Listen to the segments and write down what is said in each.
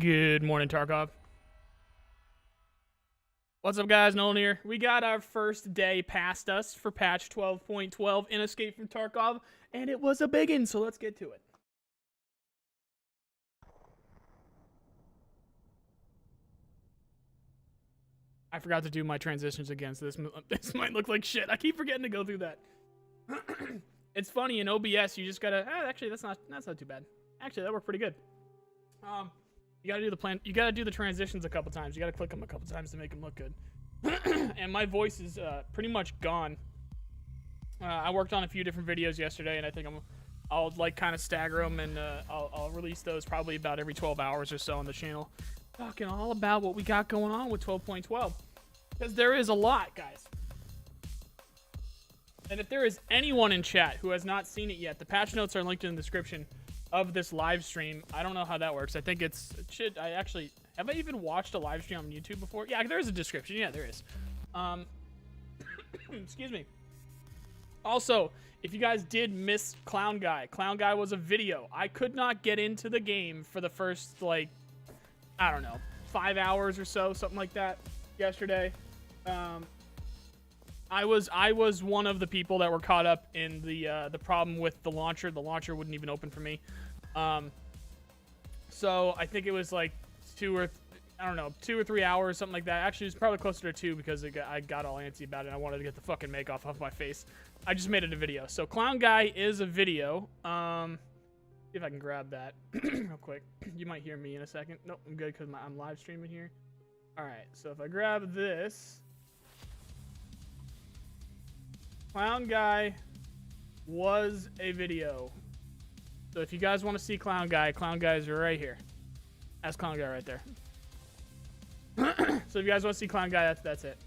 Good morning, Tarkov. What's up, guys? Nolan here. We got our first day past us for patch 12.12 in Escape from Tarkov, and it was a biggin', so let's get to it. I forgot to do my transitions again, so this might look like shit. I keep forgetting to go through that. It's funny, in OBS, you just gotta... actually, that's not too bad. Actually, that worked pretty good. You gotta do the plan. You gotta do the transitions a couple times. You gotta click them a couple times to make them look good. And my voice is pretty much gone. I worked on a few different videos yesterday, and I think I'll like kind of stagger them, and I'll release those probably about every 12 hours or so on the channel. Talking all about what we got going on with 12.12, because there is a lot, guys. And if there is anyone in chat who has not seen it yet, the patch notes are linked in the description of this live stream. I don't know how that works. I think have I even watched a live stream on YouTube before? Yeah, there is a description. Yeah, there is. Excuse me. Also, if you guys did miss Clown Guy was a video. I could not get into the game for the first, like, I don't know, 5 hours or so, something like that, yesterday. I was one of the people that were caught up in the problem with the launcher. The launcher wouldn't even open for me. So I think it was like 2 or 3 hours, something like that. Actually, it's probably closer to 2 because I got all antsy about it. And I wanted to get the fucking make-off off my face. I just made it a video. So Clown Guy is a video. See if I can grab that real quick. You might hear me in a second. Nope, I'm good because I'm live streaming here. All right, so if I grab this, Clown Guy was a video. So if you guys want to see Clown Guy's right here. That's Clown Guy right there. So if you guys want to see Clown Guy, that's it.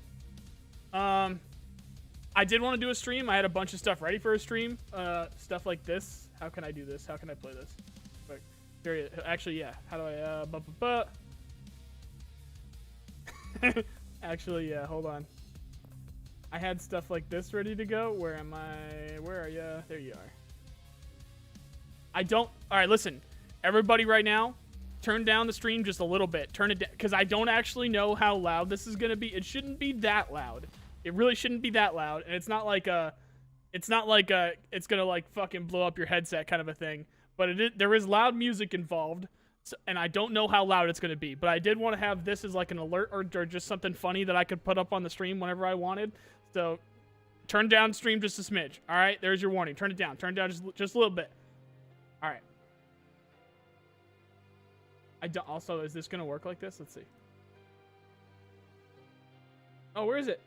I did want to do a stream. I had a bunch of stuff ready for a stream. Stuff like this. How can I do this? How can I play this? Quick. Here, actually, yeah. How do I, Actually, yeah, hold on. I had stuff like this ready to go. Where am I? Where are you? There you are. All right, listen. Everybody right now, turn down the stream just a little bit. Turn it down, because I don't actually know how loud this is going to be. It shouldn't be that loud. It really shouldn't be that loud. And it's not like it's going to like fucking blow up your headset kind of a thing. But there is loud music involved. So, and I don't know how loud it's going to be. But I did want to have this as like an alert or just something funny that I could put up on the stream whenever I wanted. So turn down stream just a smidge. All right, there's your warning. Turn it down. Turn it down just a little bit. All right. Also, is this going to work like this? Let's see. Oh, where is it?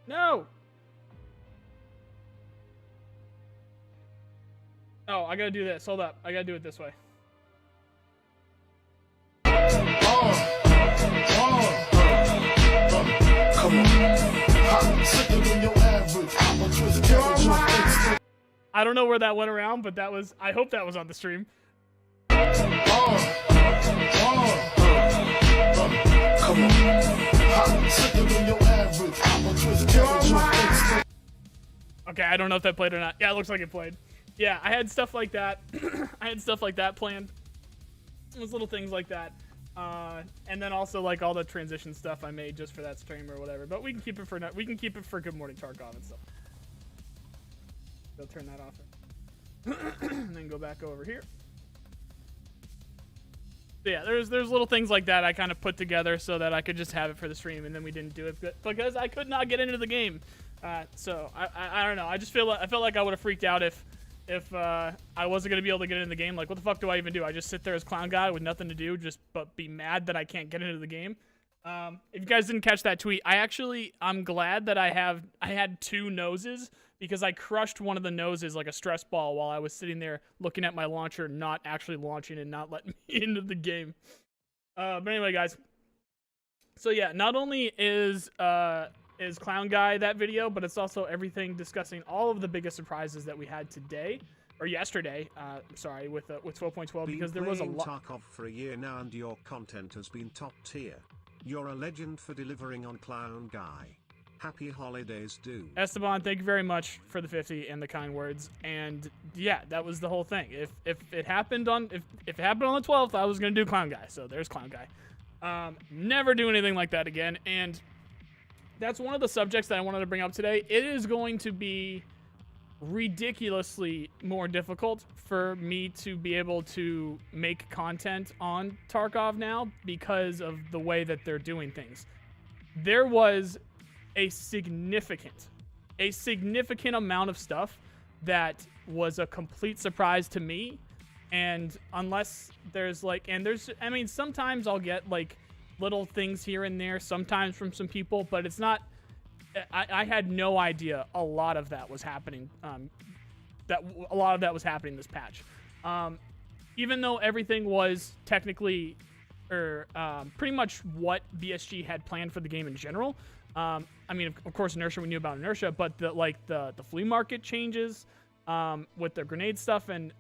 No. Oh, I got to do this. Hold up. I got to do it this way. Come on. I don't know where that went around, but I hope that was on the stream. Okay, I don't know if that played or not. Yeah, it looks like it played. Yeah, I had stuff like that. I had stuff like that planned. It was little things like that. And then also like all the transition stuff I made just for that stream or whatever. But we can keep it for Good Morning Tarkov and stuff. So turn that off. And then go back over here. So yeah, there's little things like that I kind of put together so that I could just have it for the stream, and then we didn't do it because I could not get into the game. So I don't know. I felt like I would have freaked out if I wasn't gonna be able to get into the game. Like, what the fuck do I even do? I just sit there as Clown Guy with nothing to do, but be mad that I can't get into the game. If you guys didn't catch that tweet, I'm glad that I had 2 noses, because I crushed one of the noses like a stress ball while I was sitting there looking at my launcher, not actually launching and not letting me into the game. But anyway, guys. So yeah, not only is Clown Guy that video, but it's also everything discussing all of the biggest surprises that we had today. Or yesterday, sorry, with 12.12, because there was a lot. Tarkov for a year now, and your content has been top tier. You're a legend for delivering on Clown Guy. Happy holidays, dude. Esteban, thank you very much for the 50 and the kind words. And yeah, that was the whole thing. If it happened on if it happened on the 12th, I was gonna do Clown Guy. So there's Clown Guy. Never do anything like that again. And that's one of the subjects that I wanted to bring up today. It is going to be ridiculously more difficult for me to be able to make content on Tarkov now because of the way that they're doing things. There was a significant amount of stuff that was a complete surprise to me. And unless there's I mean, sometimes I'll get like little things here and there, sometimes from some people, but it's not, I had no idea a lot of that was happening. A lot of that was happening this patch. Even though everything was technically, pretty much what BSG had planned for the game in general. I mean, of course, Inertia, we knew about Inertia, but the flea market changes with the grenade stuff and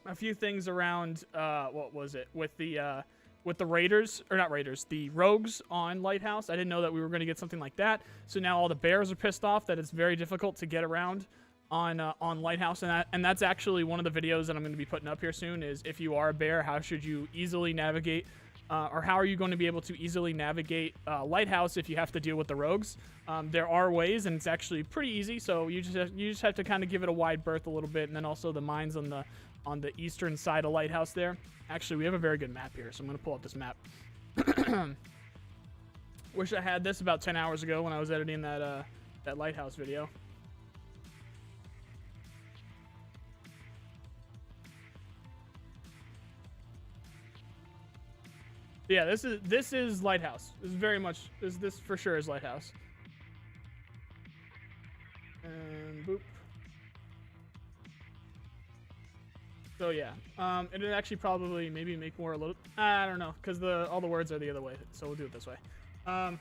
a few things around what was it with the Raiders, or not Raiders, the Rogues on Lighthouse. I didn't know that we were going to get something like that. So now all the bears are pissed off that it's very difficult to get around on Lighthouse, and that's actually one of the videos that I'm going to be putting up here soon. Is if you are a bear, how should you easily navigate? Or how are you going to be able to easily navigate Lighthouse if you have to deal with the rogues? There are ways, and it's actually pretty easy. So you just have to kind of give it a wide berth a little bit, and then also the mines on the eastern side of Lighthouse there. Actually, we have a very good map here, so I'm going to pull up this map. Wish I had this about 10 hours ago when I was editing that Lighthouse video. Yeah, this is Lighthouse. This is very much this for sure is Lighthouse. And boop. So yeah, it'd actually probably maybe make more a little. I don't know, because all the words are the other way. So we'll do it this way. But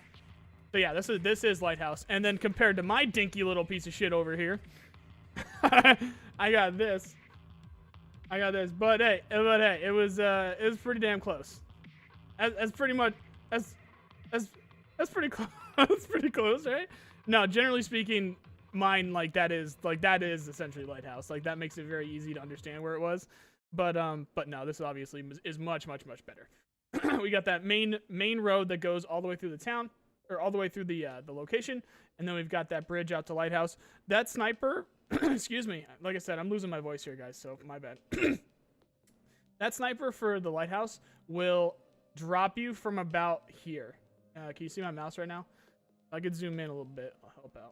yeah, this is Lighthouse, and then compared to my dinky little piece of shit over here, I got this. But hey, it was pretty damn close. As pretty much as pretty close. That's pretty close, right? No, generally speaking, mine that is essentially Lighthouse. Like, that makes it very easy to understand where it was. But no, this obviously is much better. We got that main road that goes all the way through the town, or all the way through the location, and then we've got that bridge out to Lighthouse. That sniper, excuse me, like I said, I'm losing my voice here, guys, so my bad. That sniper for the Lighthouse will drop you from about here. Can you see my mouse right now? I could zoom in a little bit. I'll help out.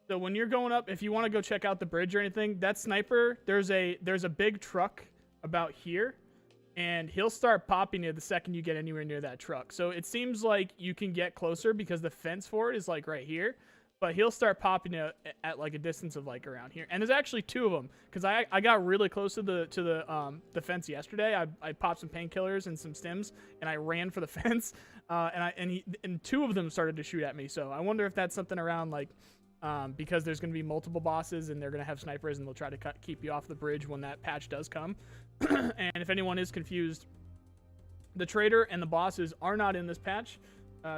So when you're going up, if you want to go check out the bridge or anything, that sniper, there's a big truck about here, and he'll start popping you the second you get anywhere near that truck. So it seems like you can get closer because the fence for it is like right here, but he'll start popping you at like a distance of like around here. And there's actually two of them, because I got really close to the fence yesterday. I popped some painkillers and some stims, and I ran for the fence, and two of them started to shoot at me. So I wonder if that's something around like because there's going to be multiple bosses, and they're going to have snipers, and they'll try to keep you off the bridge when that patch does come. And if anyone is confused, the trader and the bosses are not in this patch.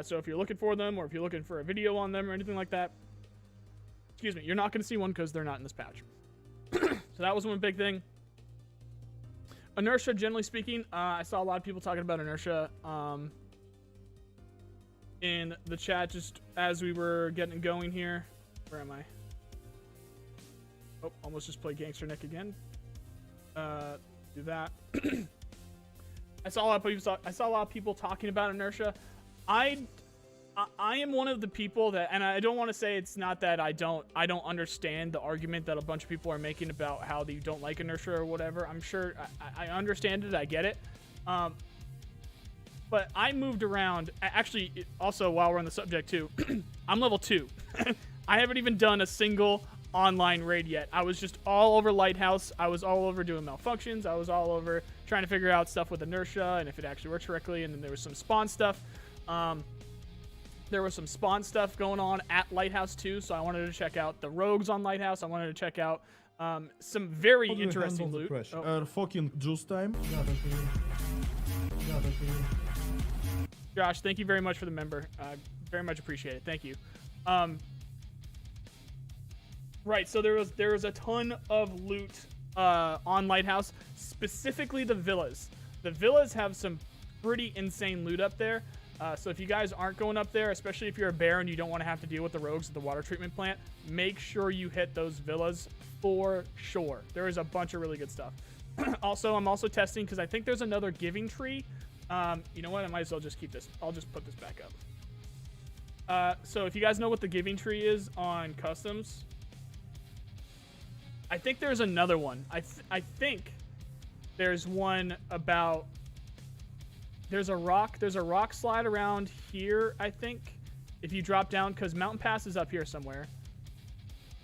So if you're looking for them, or if you're looking for a video on them or anything like that, excuse me, you're not going to see one because they're not in this patch. So that was one big thing. Inertia, generally speaking, I saw a lot of people talking about Inertia in the chat just as we were getting going here. Where am I? Oh, almost just played Gangster Nick again. Do that. I saw a lot of people talking about Inertia. I am one of the people that, and I don't want to say it's not that I don't understand the argument that a bunch of people are making about how they don't like Inertia or whatever. I'm sure I understand it. I get it. But I moved around. Actually, also, while we're on the subject too, I'm level 2. I haven't even done a single online raid yet. I was just all over Lighthouse. I was all over doing malfunctions. I was all over trying to figure out stuff with Inertia and if it actually works correctly. And then there was some spawn stuff. There was some spawn stuff going on at Lighthouse too, so I wanted to check out the rogues on Lighthouse. I wanted to check out some very interesting loot. Fucking juice time. Josh, thank you very much for the member. Very much appreciate it. Thank you. Right, so there was a ton of loot on Lighthouse, specifically the villas. The villas have some pretty insane loot up there. So if you guys aren't going up there, especially if you're a bear and you don't want to have to deal with the rogues at the water treatment plant, make sure you hit those villas for sure. There is a bunch of really good stuff. Also, I'm also testing because I think there's another giving tree. You know what? I might as well just keep this. I'll just put this back up. So if you guys know what the giving tree is on customs, I think there's another one. I think there's one about... There's a rock slide around here, I think. If you drop down, because Mountain Pass is up here somewhere.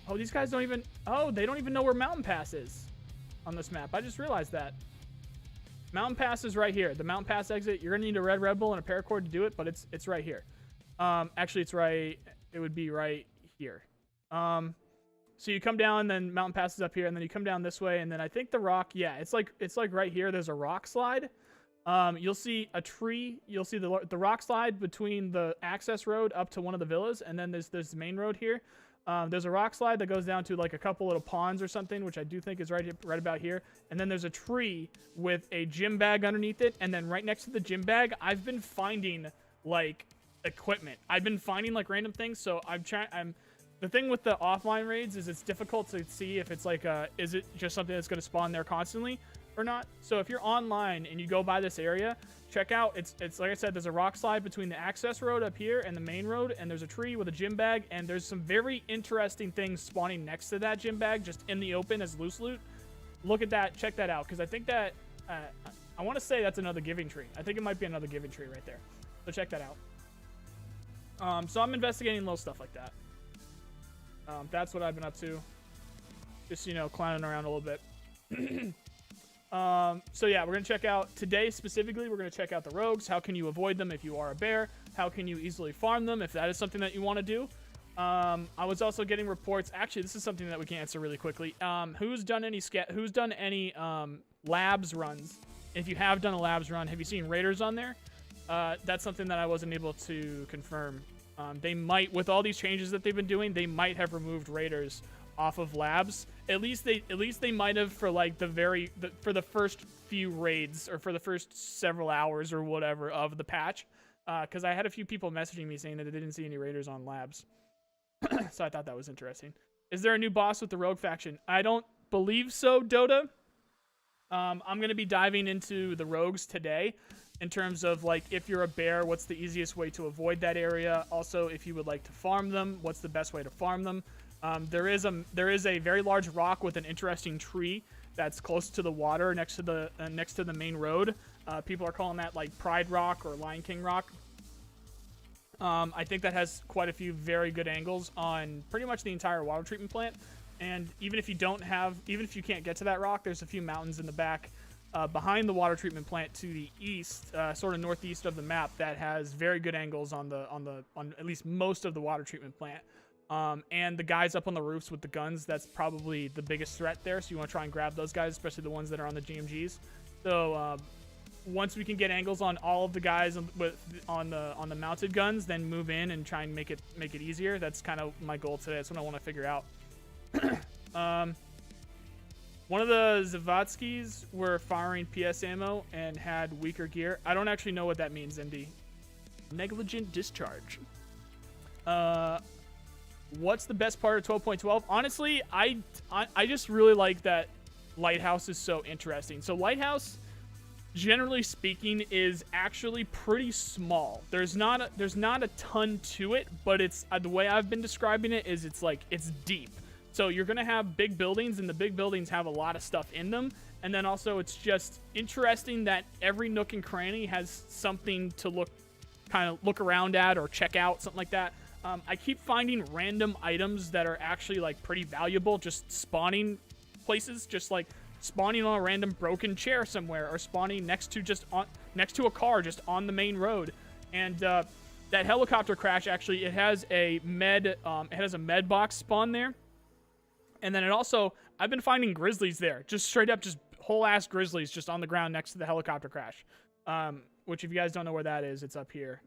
Oh, these guys don't even... Oh, they don't even know where Mountain Pass is on this map. I just realized that. Mountain Pass is right here. The Mountain Pass exit, you're going to need a red Red Bull and a paracord to do it, but it's right here. Actually, it's right... It would be right here. So you come down, then Mountain Pass is up here, and then you come down this way, and then I think the rock... Yeah, it's like right here. There's a rock slide. You'll see a tree. You'll see the rock slide between the access road up to one of the villas, and then there's the main road here. There's a rock slide that goes down to like a couple little ponds or something, which I do think is right about here. And then there's a tree with a gym bag underneath it, and then right next to the gym bag, I've been finding like equipment. I've been finding like random things. So the thing with the offline raids is it's difficult to see if it's like is it just something that's going to spawn there constantly or not. So if you're online and you go by this area, check out, it's like I said, there's a rock slide between the access road up here and the main road, and there's a tree with a gym bag, and there's some very interesting things spawning next to that gym bag just in the open as loose loot. Look at that, check that out, because I think that I want to say that's another giving tree. I think it might be another giving tree right there, so check that out. So I'm investigating little stuff like that. That's what I've been up to, just, you know, clowning around a little bit. So yeah, we're going to check out today specifically. We're going to check out the rogues. How can you avoid them if you are a bear? How can you easily farm them if that is something that you want to do? I was also getting reports. Actually, this is something that we can answer really quickly. Who's done any labs runs? If you have done a labs run, have you seen raiders on there? That's something that I wasn't able to confirm. They might, with all these changes that they've been doing, they might have removed raiders off of labs. At least they might have for like for the first few raids, or for the first several hours or whatever of the patch, because I had a few people messaging me saying that they didn't see any raiders on labs. So I thought that was interesting. Is there a new boss with the rogue faction? I don't believe so, Dota. I'm going to be diving into the rogues today in terms of like, if you're a bear, what's the easiest way to avoid that area? Also, if you would like to farm them, what's the best way to farm them? There is a very large rock with an interesting tree that's close to the water next to the main road. People are calling that like Pride Rock or Lion King Rock. I think that has quite a few very good angles on pretty much the entire water treatment plant. And even if you can't get to that rock, there's a few mountains in the back behind the water treatment plant to the east, sort of northeast of the map, that has very good angles on at least most of the water treatment plant. And the guys up on the roofs with the guns, that's probably the biggest threat there. So you want to try and grab those guys, especially the ones that are on the GMGs. So once we can get angles on all of the guys on the mounted guns, then move in and try and make it easier. That's kind of my goal today. That's what I want to figure out. One of the Zavatskis were firing PS ammo and had weaker gear. I don't actually know what that means, Indy. Negligent discharge. What's the best part of 12.12? Honestly, I just really like that Lighthouse is so interesting. So Lighthouse, generally speaking, is actually pretty small. There's not a ton to it, but it's the way I've been describing it is it's deep. So you're going to have big buildings, and the big buildings have a lot of stuff in them. And then also it's just interesting that every nook and cranny has something to look around at or check out, something like that. I keep finding random items that are actually like pretty valuable, just spawning places, just like spawning on a random broken chair somewhere, or spawning next to a car just on the main road. And that helicopter crash, actually, it has a med box spawn there. And then I've been finding grizzlies there, just straight up, just whole ass grizzlies just on the ground next to the helicopter crash. which if you guys don't know where that is, it's up here.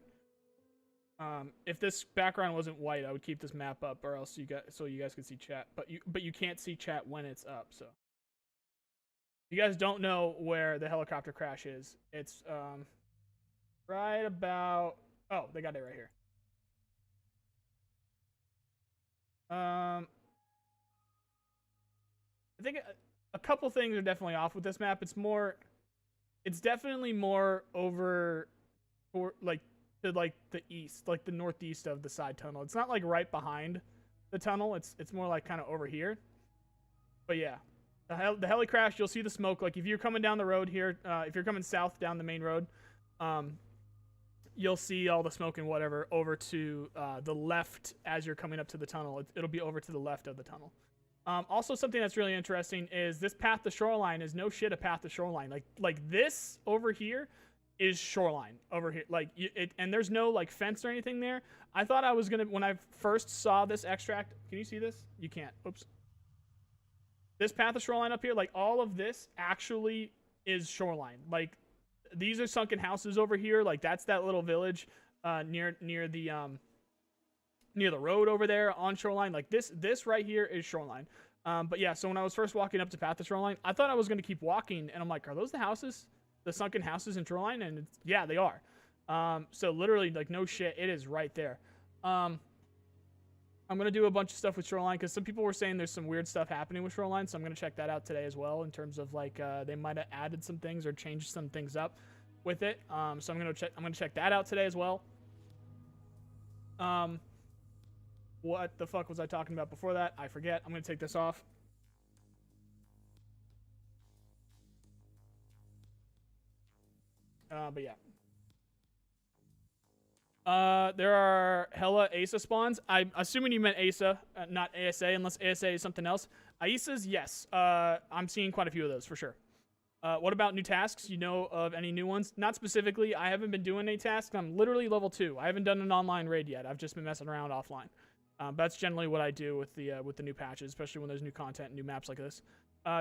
If this background wasn't white, I would keep this map up, or else you guys could see chat. But you can't see chat when it's up. So if you guys don't know where the helicopter crash is, it's right about. Oh, they got it right here. I think a couple things are definitely off with this map. It's definitely more over, or like to like the east, like the northeast of the side tunnel. It's not like right behind the tunnel. It's more like kind of over here. But yeah, the heli crash. You'll see the smoke. Like if you're coming down the road here, if you're coming south down the main road, you'll see all the smoke and whatever over to the left as you're coming up to the tunnel. It'll be over to the left of the tunnel. Also, something that's really interesting is this path to shoreline is no shit a path to shoreline. Like this over here is shoreline over here. Like and there's no like fence or anything there. I thought I was gonna, when I first saw this extract. Can you see this? You can't. Oops. This path to shoreline up here, like all of this actually is shoreline. Like these are sunken houses over here. Like that's that little village near the road over there on shoreline. Like this right here is shoreline. But yeah, so when I was first walking up to path to shoreline, I thought I was going to keep walking, and I'm like, are those the houses, the sunken houses in shoreline? And yeah, they are. So literally, like, no shit, it is right there. I'm going to do a bunch of stuff with shoreline because some people were saying there's some weird stuff happening with shoreline, so I'm going to check that out today as well in terms of like they might have added some things or changed some things up with it. So I'm going to check that out today as well. What the fuck was I talking about before that? I forget. I'm going to take this off. But yeah. There are hella ASA spawns. I'm assuming you meant ASA, not ASA, unless ASA is something else. ASAs, yes. I'm seeing quite a few of those for sure. What about new tasks? You know of any new ones? Not specifically. I haven't been doing any tasks. I'm literally level 2. I haven't done an online raid yet. I've just been messing around offline. That's generally what I do with the new patches, especially when there's new content and new maps like this.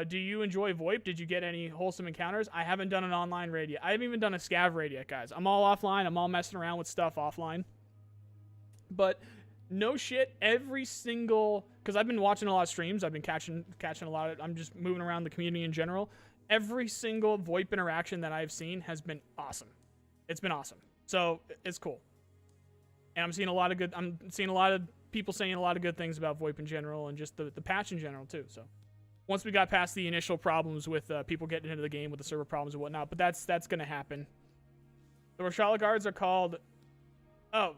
Do you enjoy VoIP? Did you get any wholesome encounters? I haven't done an online raid yet. I haven't even done a scav raid yet, guys. I'm all offline. I'm all messing around with stuff offline. But no shit, every single, because I've been watching a lot of streams. I've been catching a lot of, I'm just moving around the community in general. Every single VoIP interaction that I've seen has been awesome. It's been awesome. So it's cool. And I'm seeing a lot of people saying a lot of good things about VoIP in general and just the patch in general too. So once we got past the initial problems with people getting into the game with the server problems and whatnot, but that's going to happen. The Rashala guards are called, oh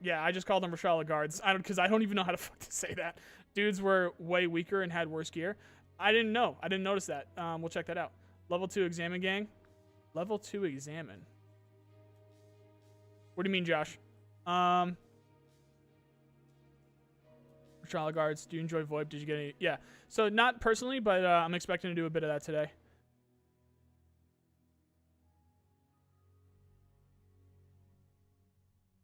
yeah, I just called them Rashala guards. Because I don't even know how to fucking say that. Dudes were way weaker and had worse gear. I didn't know. I didn't notice that. We'll check that out. Level 2 examine gang. Level 2 examine. What do you mean, Josh? Rashala guards. Do you enjoy VoIP? Did you get any? Yeah. So not personally, but I'm expecting to do a bit of that today.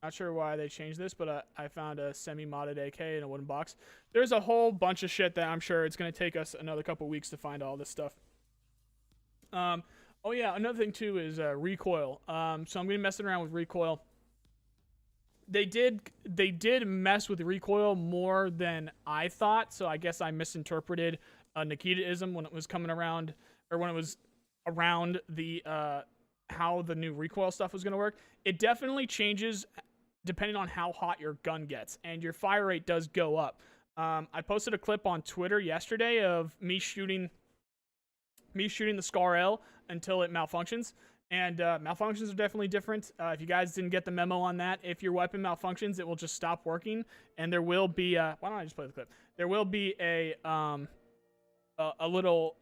Not sure why they changed this, but I found a semi-modded AK in a wooden box. There's a whole bunch of shit that I'm sure it's going to take us another couple weeks to find all this stuff. Oh yeah, another thing too is recoil. So I'm going to be messing around with recoil. They did mess with recoil more than I thought, so I guess I misinterpreted Nikitaism when it was coming around, or when it was around the how the new recoil stuff was going to work. It definitely changes depending on how hot your gun gets, and your fire rate does go up. I posted a clip on Twitter yesterday of me shooting the Scar L until it malfunctions. And malfunctions are definitely different. If you guys didn't get the memo on that, if your weapon malfunctions, it will just stop working. And there will be why don't I just play the clip? There will be a little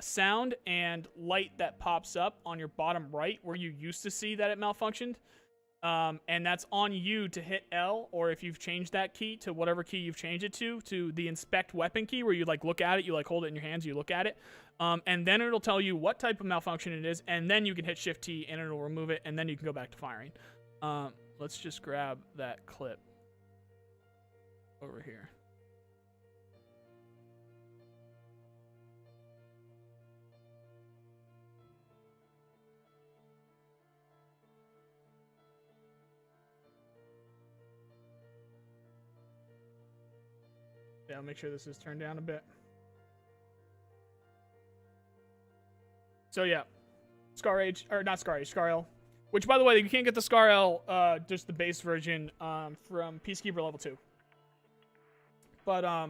sound and light that pops up on your bottom right where you used to see that it malfunctioned. And that's on you to hit L, or if you've changed that key to whatever key you've changed it to the inspect weapon key, where you like look at it, you like hold it in your hands, you look at it, and then it'll tell you what type of malfunction it is, and then you can hit Shift T and it'll remove it, and then you can go back to firing. Let's just grab that clip over here. Yeah, I'll make sure this is turned down a bit. So yeah, Scar H, or not Scar H, Scar L. Which, by the way, you can't get the Scar L, just the base version, from Peacekeeper level 2. But, what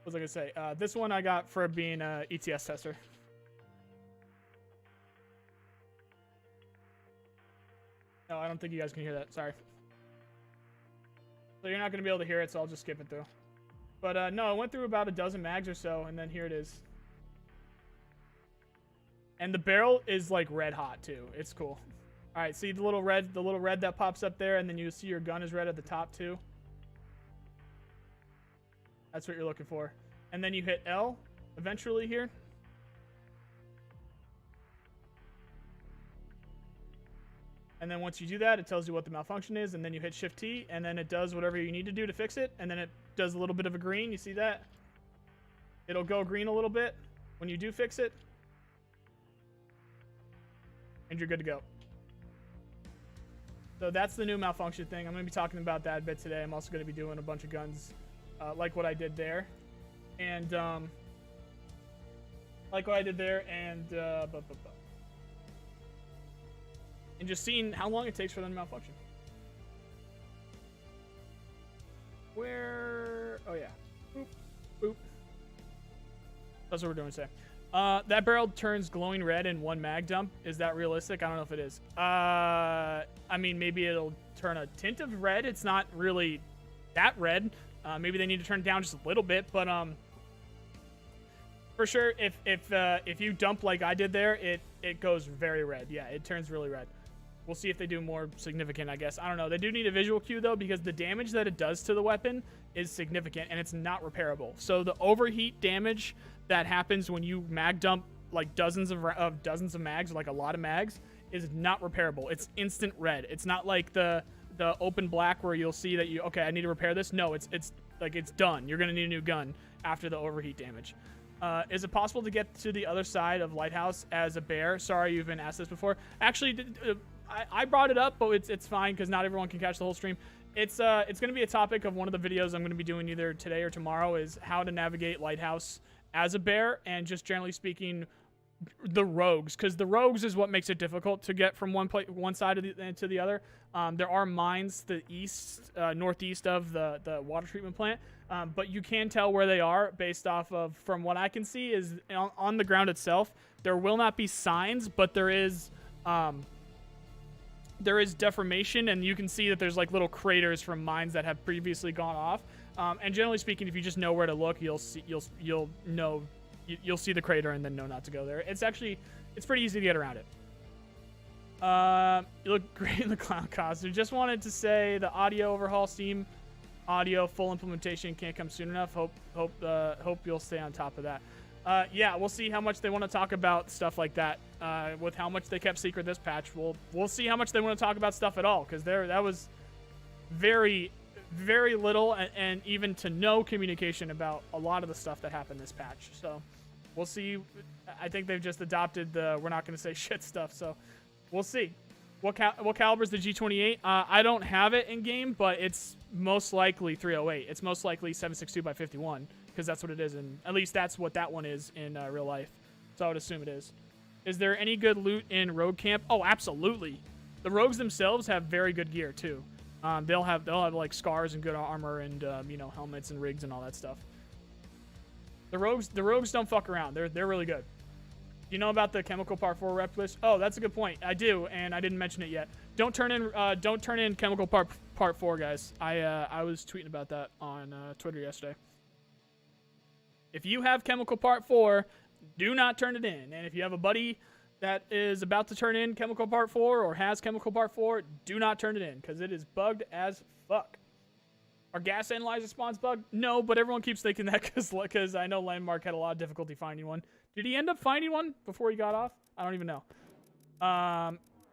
was I gonna say? This one I got for being a ETS tester. No, I don't think you guys can hear that. Sorry. So you're not gonna be able to hear it, so I'll just skip it through. But, no, I went through about a dozen mags or so, and then here it is. And the barrel is like red hot too. It's cool. All right, see the little red that pops up there, and then you see your gun is red at the top too. That's what you're looking for. And then you hit L eventually here. And then once you do that, it tells you what the malfunction is, and then you hit Shift T, and then it does whatever you need to do to fix it, and then it does a little bit of a green. You see that? It'll go green a little bit when you do fix it. And you're good to go. So that's the new malfunction thing. I'm going to be talking about that a bit today. I'm also going to be doing a bunch of guns like what I did there. And and just seeing how long it takes for them to malfunction. Where? Oh, yeah. Boop. Boop. That's what we're doing today. That barrel turns glowing red in one mag dump. Is that realistic? I don't know if it is. I mean, maybe it'll turn a tint of red. It's not really that red. Maybe they need to turn it down just a little bit, but for sure, if you dump like I did there, it goes very red. Yeah, it turns really red. We'll see if they do more significant, I guess. I don't know. They do need a visual cue, though, because the damage that it does to the weapon is significant, and it's not repairable. So the overheat damage that happens when you mag dump like dozens of mags, like a lot of mags, is not repairable. It's instant red. It's not like the open black where you'll see that okay, I need to repair this. No, it's like it's done. You're gonna need a new gun after the overheat damage. Is it possible to get to the other side of Lighthouse as a bear? Sorry, you've been asked this before. Actually, I brought it up, but it's fine because not everyone can catch the whole stream. It's going to be a topic of one of the videos I'm going to be doing either today or tomorrow, is how to navigate Lighthouse as a bear, and just generally speaking, the rogues, because the rogues is what makes it difficult to get from one side to the other. There are mines the northeast of the water treatment plant, but you can tell where they are based off of, from what I can see, is on the ground itself. There will not be signs, but there is deformation, and you can see that there's like little craters from mines that have previously gone off. And generally speaking, if you just know where to look, you'll see the crater and then know not to go there. It's pretty easy to get around it. You look great in the clown costume. Just wanted to say the audio overhaul, Steam audio full implementation can't come soon enough. Hope you'll stay on top of that. Yeah, we'll see how much they want to talk about stuff like that. With how much they kept secret this patch, we'll see how much they want to talk about stuff at all, because that was very, very little and even to no communication about a lot of the stuff that happened this patch. So we'll see. I think they've just adopted the we're not going to say shit stuff. So we'll see. What caliber is the G28? I don't have it in game, but it's most likely 308. It's most likely 7.62 by 51, because that's what it is, and at least that's what that one is in real life. So I would assume it is. Is there any good loot in Rogue Camp? Oh, absolutely. The Rogues themselves have very good gear too. They'll have like scars and good armor and helmets and rigs and all that stuff. The Rogues don't fuck around. They're really good. Do you know about the Chemical Part 4 rep list? Oh, that's a good point. I do, and I didn't mention it yet. Don't turn in Chemical Part 4, guys. I was tweeting about that on Twitter yesterday. If you have Chemical Part 4, do not turn it in. And if you have a buddy that is about to turn in Chemical Part 4 or has Chemical Part 4, do not turn it in, because it is bugged as fuck. Are gas analyzer spawns bugged? No, but everyone keeps thinking that because I know Landmark had a lot of difficulty finding one. Did he end up finding one before he got off? I don't even know.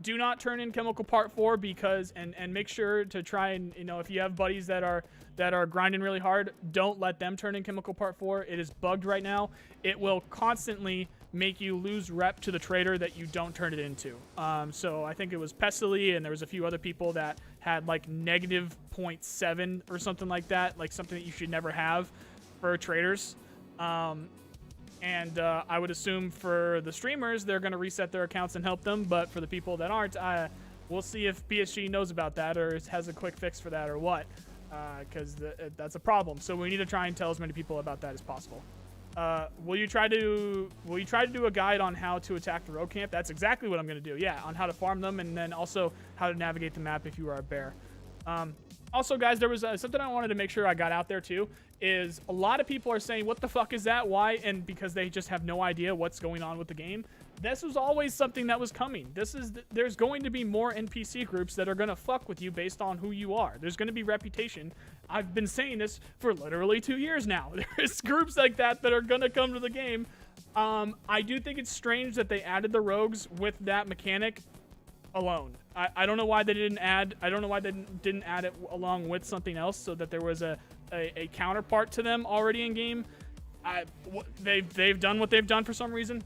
Do not turn in Chemical Part 4 because and make sure to try and if you have buddies that are grinding really hard, don't let them turn in Chemical Part 4. It is bugged right now. It will constantly make you lose rep to the trader that you don't turn it into. So I think it was Pestily, and there was a few other people that had like negative 0.7 or something like that, like something that you should never have for traders. And I would assume for the streamers, they're going to reset their accounts and help them. But for the people that aren't, we'll see if PSG knows about that or has a quick fix for that or what, because that's a problem. So we need to try and tell as many people about that as possible. Will you try to do a guide on how to attack the rogue camp? That's exactly what I'm going to do. Yeah, on how to farm them, and then also how to navigate the map if you are a bear. Also, guys, there was something I wanted to make sure I got out there too. Is a lot of people are saying, "What the fuck is that? Why?" And because they just have no idea what's going on with the game. This was always something that was coming. There's going to be more NPC groups that are going to fuck with you based on who you are. There's going to be reputation. I've been saying this for literally 2 years now. There's groups like that that are going to come to the game. I do think it's strange that they added the rogues with that mechanic alone. I don't know why they didn't add. I don't know why they didn't add it along with something else so that there was a counterpart to them already in game. They've done what they've done for some reason.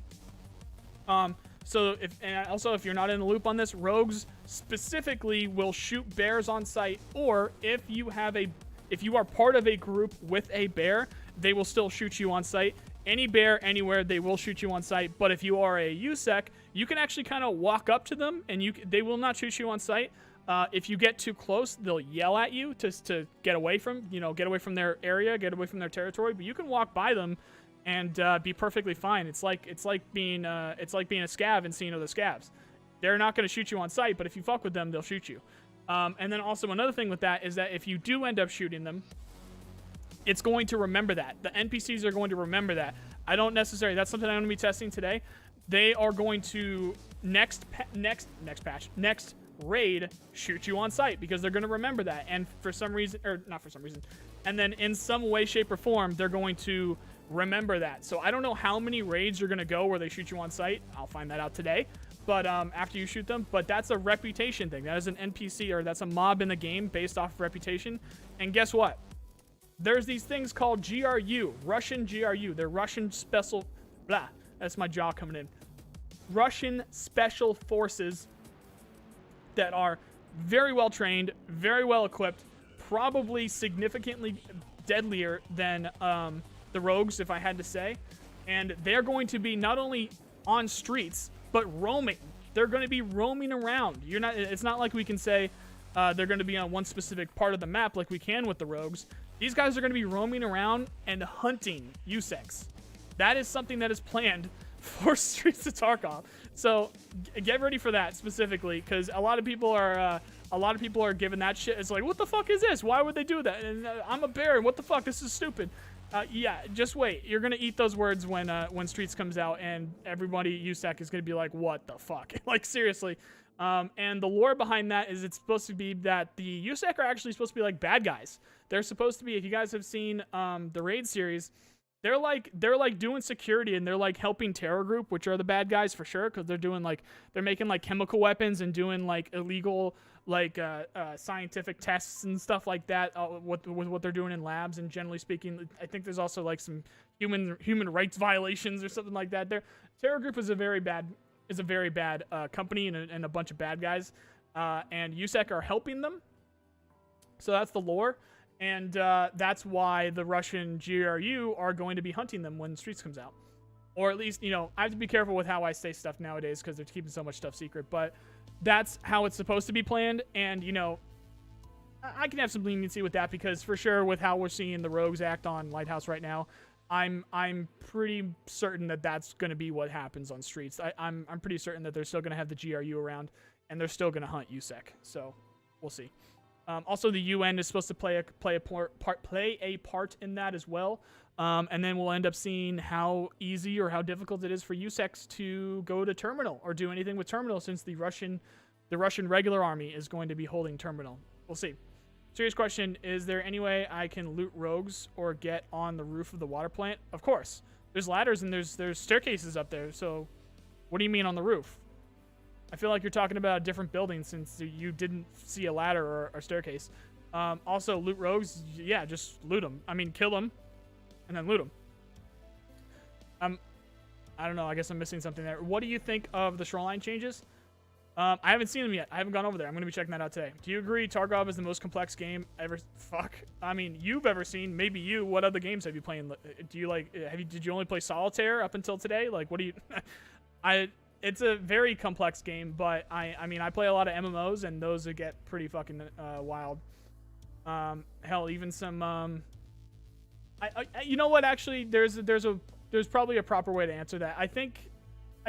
So if you're not in the loop on this, rogues specifically will shoot bears on sight, or if you are part of a group with a bear, they will still shoot you on sight. Any bear anywhere, they will shoot you on sight. But if you are a USEC, you can actually kind of walk up to them and they will not shoot you on sight. If you get too close, they'll yell at you to get away from their area, get away from their territory. But you can walk by them and be perfectly fine. It's like being a scav and seeing other scavs. They're not going to shoot you on sight, but if you fuck with them, they'll shoot you. And then also another thing with that is that if you do end up shooting them, it's going to remember that. The NPCs are going to remember that. That's something I'm going to be testing today. They are going to next raid shoot you on sight because they're going to remember that. And for some reason, or not for some reason, and then in some way, shape, or form, they're going to remember that. So I don't know how many raids you're going to go where they shoot you on sight. I'll find that out today. But after you shoot them, but that's a reputation thing. That is an NPC, or that's a mob in the game based off of reputation. And guess what? There's these things called GRU, Russian GRU. They're Russian special, blah, that's my jaw coming in. Russian special forces that are very well trained, very well equipped, probably significantly deadlier than the rogues, if I had to say. And they're going to be not only on streets, but roaming. They're going to be roaming around. It's not like we can say they're going to be on one specific part of the map like we can with the rogues. These guys are going to be roaming around and hunting USECs. That is something that is planned for Streets of Tarkov. So get ready for that specifically, because a lot of people are giving that shit. It's like, what the fuck is this? Why would they do that? And I'm a bear. And what the fuck? This is stupid. Yeah, just wait. You're gonna eat those words when Streets comes out, and everybody USEC is gonna be like, what the fuck? Like, seriously. And the lore behind that is it's supposed to be that the USEC are actually supposed to be like bad guys. They're supposed to be, if you guys have seen the Raid series, they're like doing security, and they're like helping Terror Group, which are the bad guys for sure, because they're making like chemical weapons and doing like illegal scientific tests and stuff like that with what they're doing in labs. And generally speaking, I think there's also like some human rights violations or something like that. Terror Group is a very bad company and a bunch of bad guys, and USEC are helping them. So that's the lore. And that's why the Russian GRU are going to be hunting them when Streets comes out. Or at least, I have to be careful with how I say stuff nowadays because they're keeping so much stuff secret. But that's how it's supposed to be planned. And, I can have some leniency with that because for sure with how we're seeing the rogues act on Lighthouse right now, I'm pretty certain that that's going to be what happens on Streets. I'm pretty certain that they're still going to have the GRU around and they're still going to hunt USEC. So we'll see. Also, the UN is supposed to play a part in that as well, and then we'll end up seeing how easy or how difficult it is for USECs to go to Terminal or do anything with Terminal, since the Russian regular army is going to be holding Terminal. We'll see. Serious question: is there any way I can loot rogues or get on the roof of the water plant? Of course. There's ladders and there's staircases up there. So, what do you mean on the roof? I feel like you're talking about a different building since you didn't see a ladder or a staircase. Also, loot rogues. Yeah, just loot them. I mean, kill them and then loot them. I don't know. I guess I'm missing something there. What do you think of the shoreline changes? I haven't seen them yet. I haven't gone over there. I'm going to be checking that out today. Do you agree Tarkov is the most complex game ever? Fuck. I mean, you've ever seen. Maybe you. What other games have you played? Do you like? Did you only play Solitaire up until today? Like, what do you? It's a very complex game, but I mean, I play a lot of MMOs, and those get pretty fucking wild. Hell, even some. You know what? Actually, there's probably a proper way to answer that. I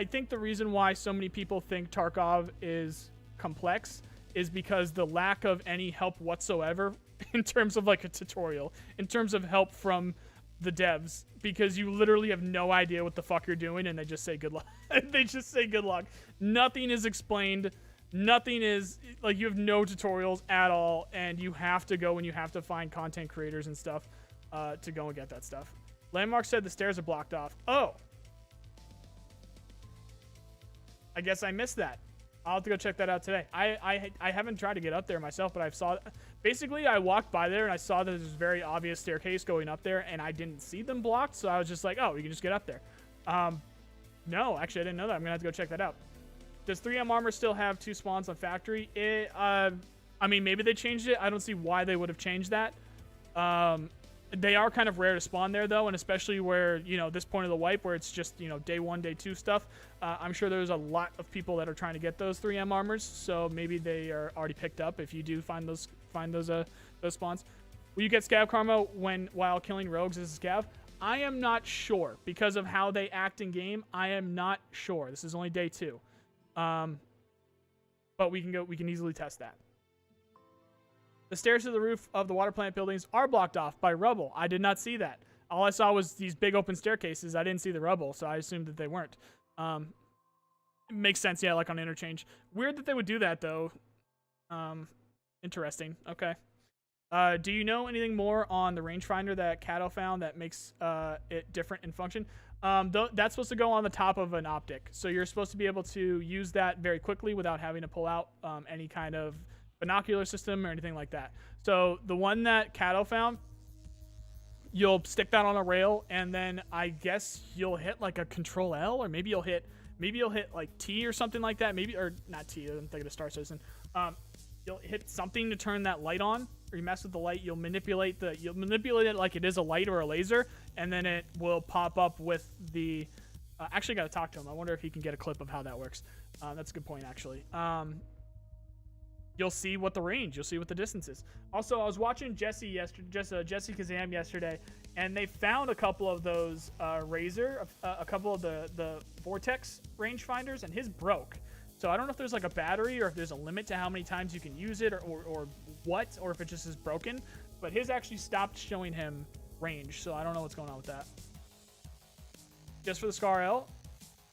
think the reason why so many people think Tarkov is complex is because the lack of any help whatsoever in terms of like a tutorial, in terms of help from the devs, because you literally have no idea what the fuck you're doing and they just say good luck. They just say good luck. Nothing is explained. Nothing is like, you have no tutorials at all, and you have to go and you have to find content creators and stuff to go and get that stuff. Landmark said the stairs are blocked off. Oh. I guess I missed that. I'll have to go check that out today. I haven't tried to get up there myself, but basically I walked by there and I saw that there's a very obvious staircase going up there, and I didn't see them blocked, so I was just like, oh, you can just get up there. No, actually I didn't know that. I'm gonna have to go check that out. Does 3M Armor still have 2 spawns on factory? I mean, maybe they changed it. I don't see why they would have changed that. They are kind of rare to spawn there, though, and especially where, you know, this point of the wipe, where it's just, you know, day 1, day 2 stuff. I'm sure there's a lot of people that are trying to get those 3M armors, so maybe they are already picked up if you do find those spawns. Will you get scav karma while killing rogues as a scav? I am not sure because of how they act in game. I am not sure. This is only day 2, but we can easily test that. The stairs to the roof of the water plant buildings are blocked off by rubble. I did not see that. All I saw was these big open staircases. I didn't see the rubble, so I assumed that they weren't. It makes sense, yeah, like on interchange. Weird that they would do that, though. Interesting. Okay. Do you know anything more on the rangefinder that Kato found that makes it different in function? That's supposed to go on the top of an optic. So you're supposed to be able to use that very quickly without having to pull out any kind of binocular system or anything like that. So the one that Kato found, you'll stick that on a rail, and then I guess you'll hit like a Control L, or maybe you'll hit like T or something like that. Maybe, or not T. I'm thinking of Star Citizen. You'll hit something to turn that light on, or you mess with the light. You'll manipulate it like it is a light or a laser, and then it will pop up with the. Actually, got to talk to him. I wonder if he can get a clip of how that works. That's a good point, actually. You'll see what the range, you'll see what the distance is. Also, I was watching Jesse Kazam yesterday, and they found a couple of those a couple of the Vortex rangefinders, and his broke. So I don't know if there's like a battery or if there's a limit to how many times you can use it, or what, or if it just is broken. But his actually stopped showing him range, so I don't know what's going on with that. Just for the Scar L?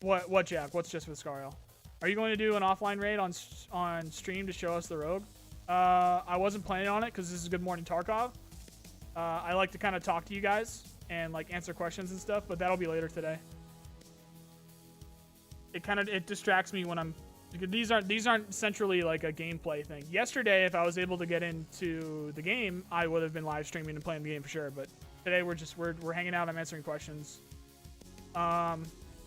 What, Jack? What's just for the Scar L? Are you going to do an offline raid on stream to show us the rogue? I wasn't planning on it because this is Good Morning Tarkov. I like to kind of talk to you guys and like answer questions and stuff, but that'll be later today. It distracts me when because these aren't centrally like a gameplay thing. Yesterday, if I was able to get into the game, I would have been live streaming and playing the game for sure. But today we're hanging out. I'm answering questions.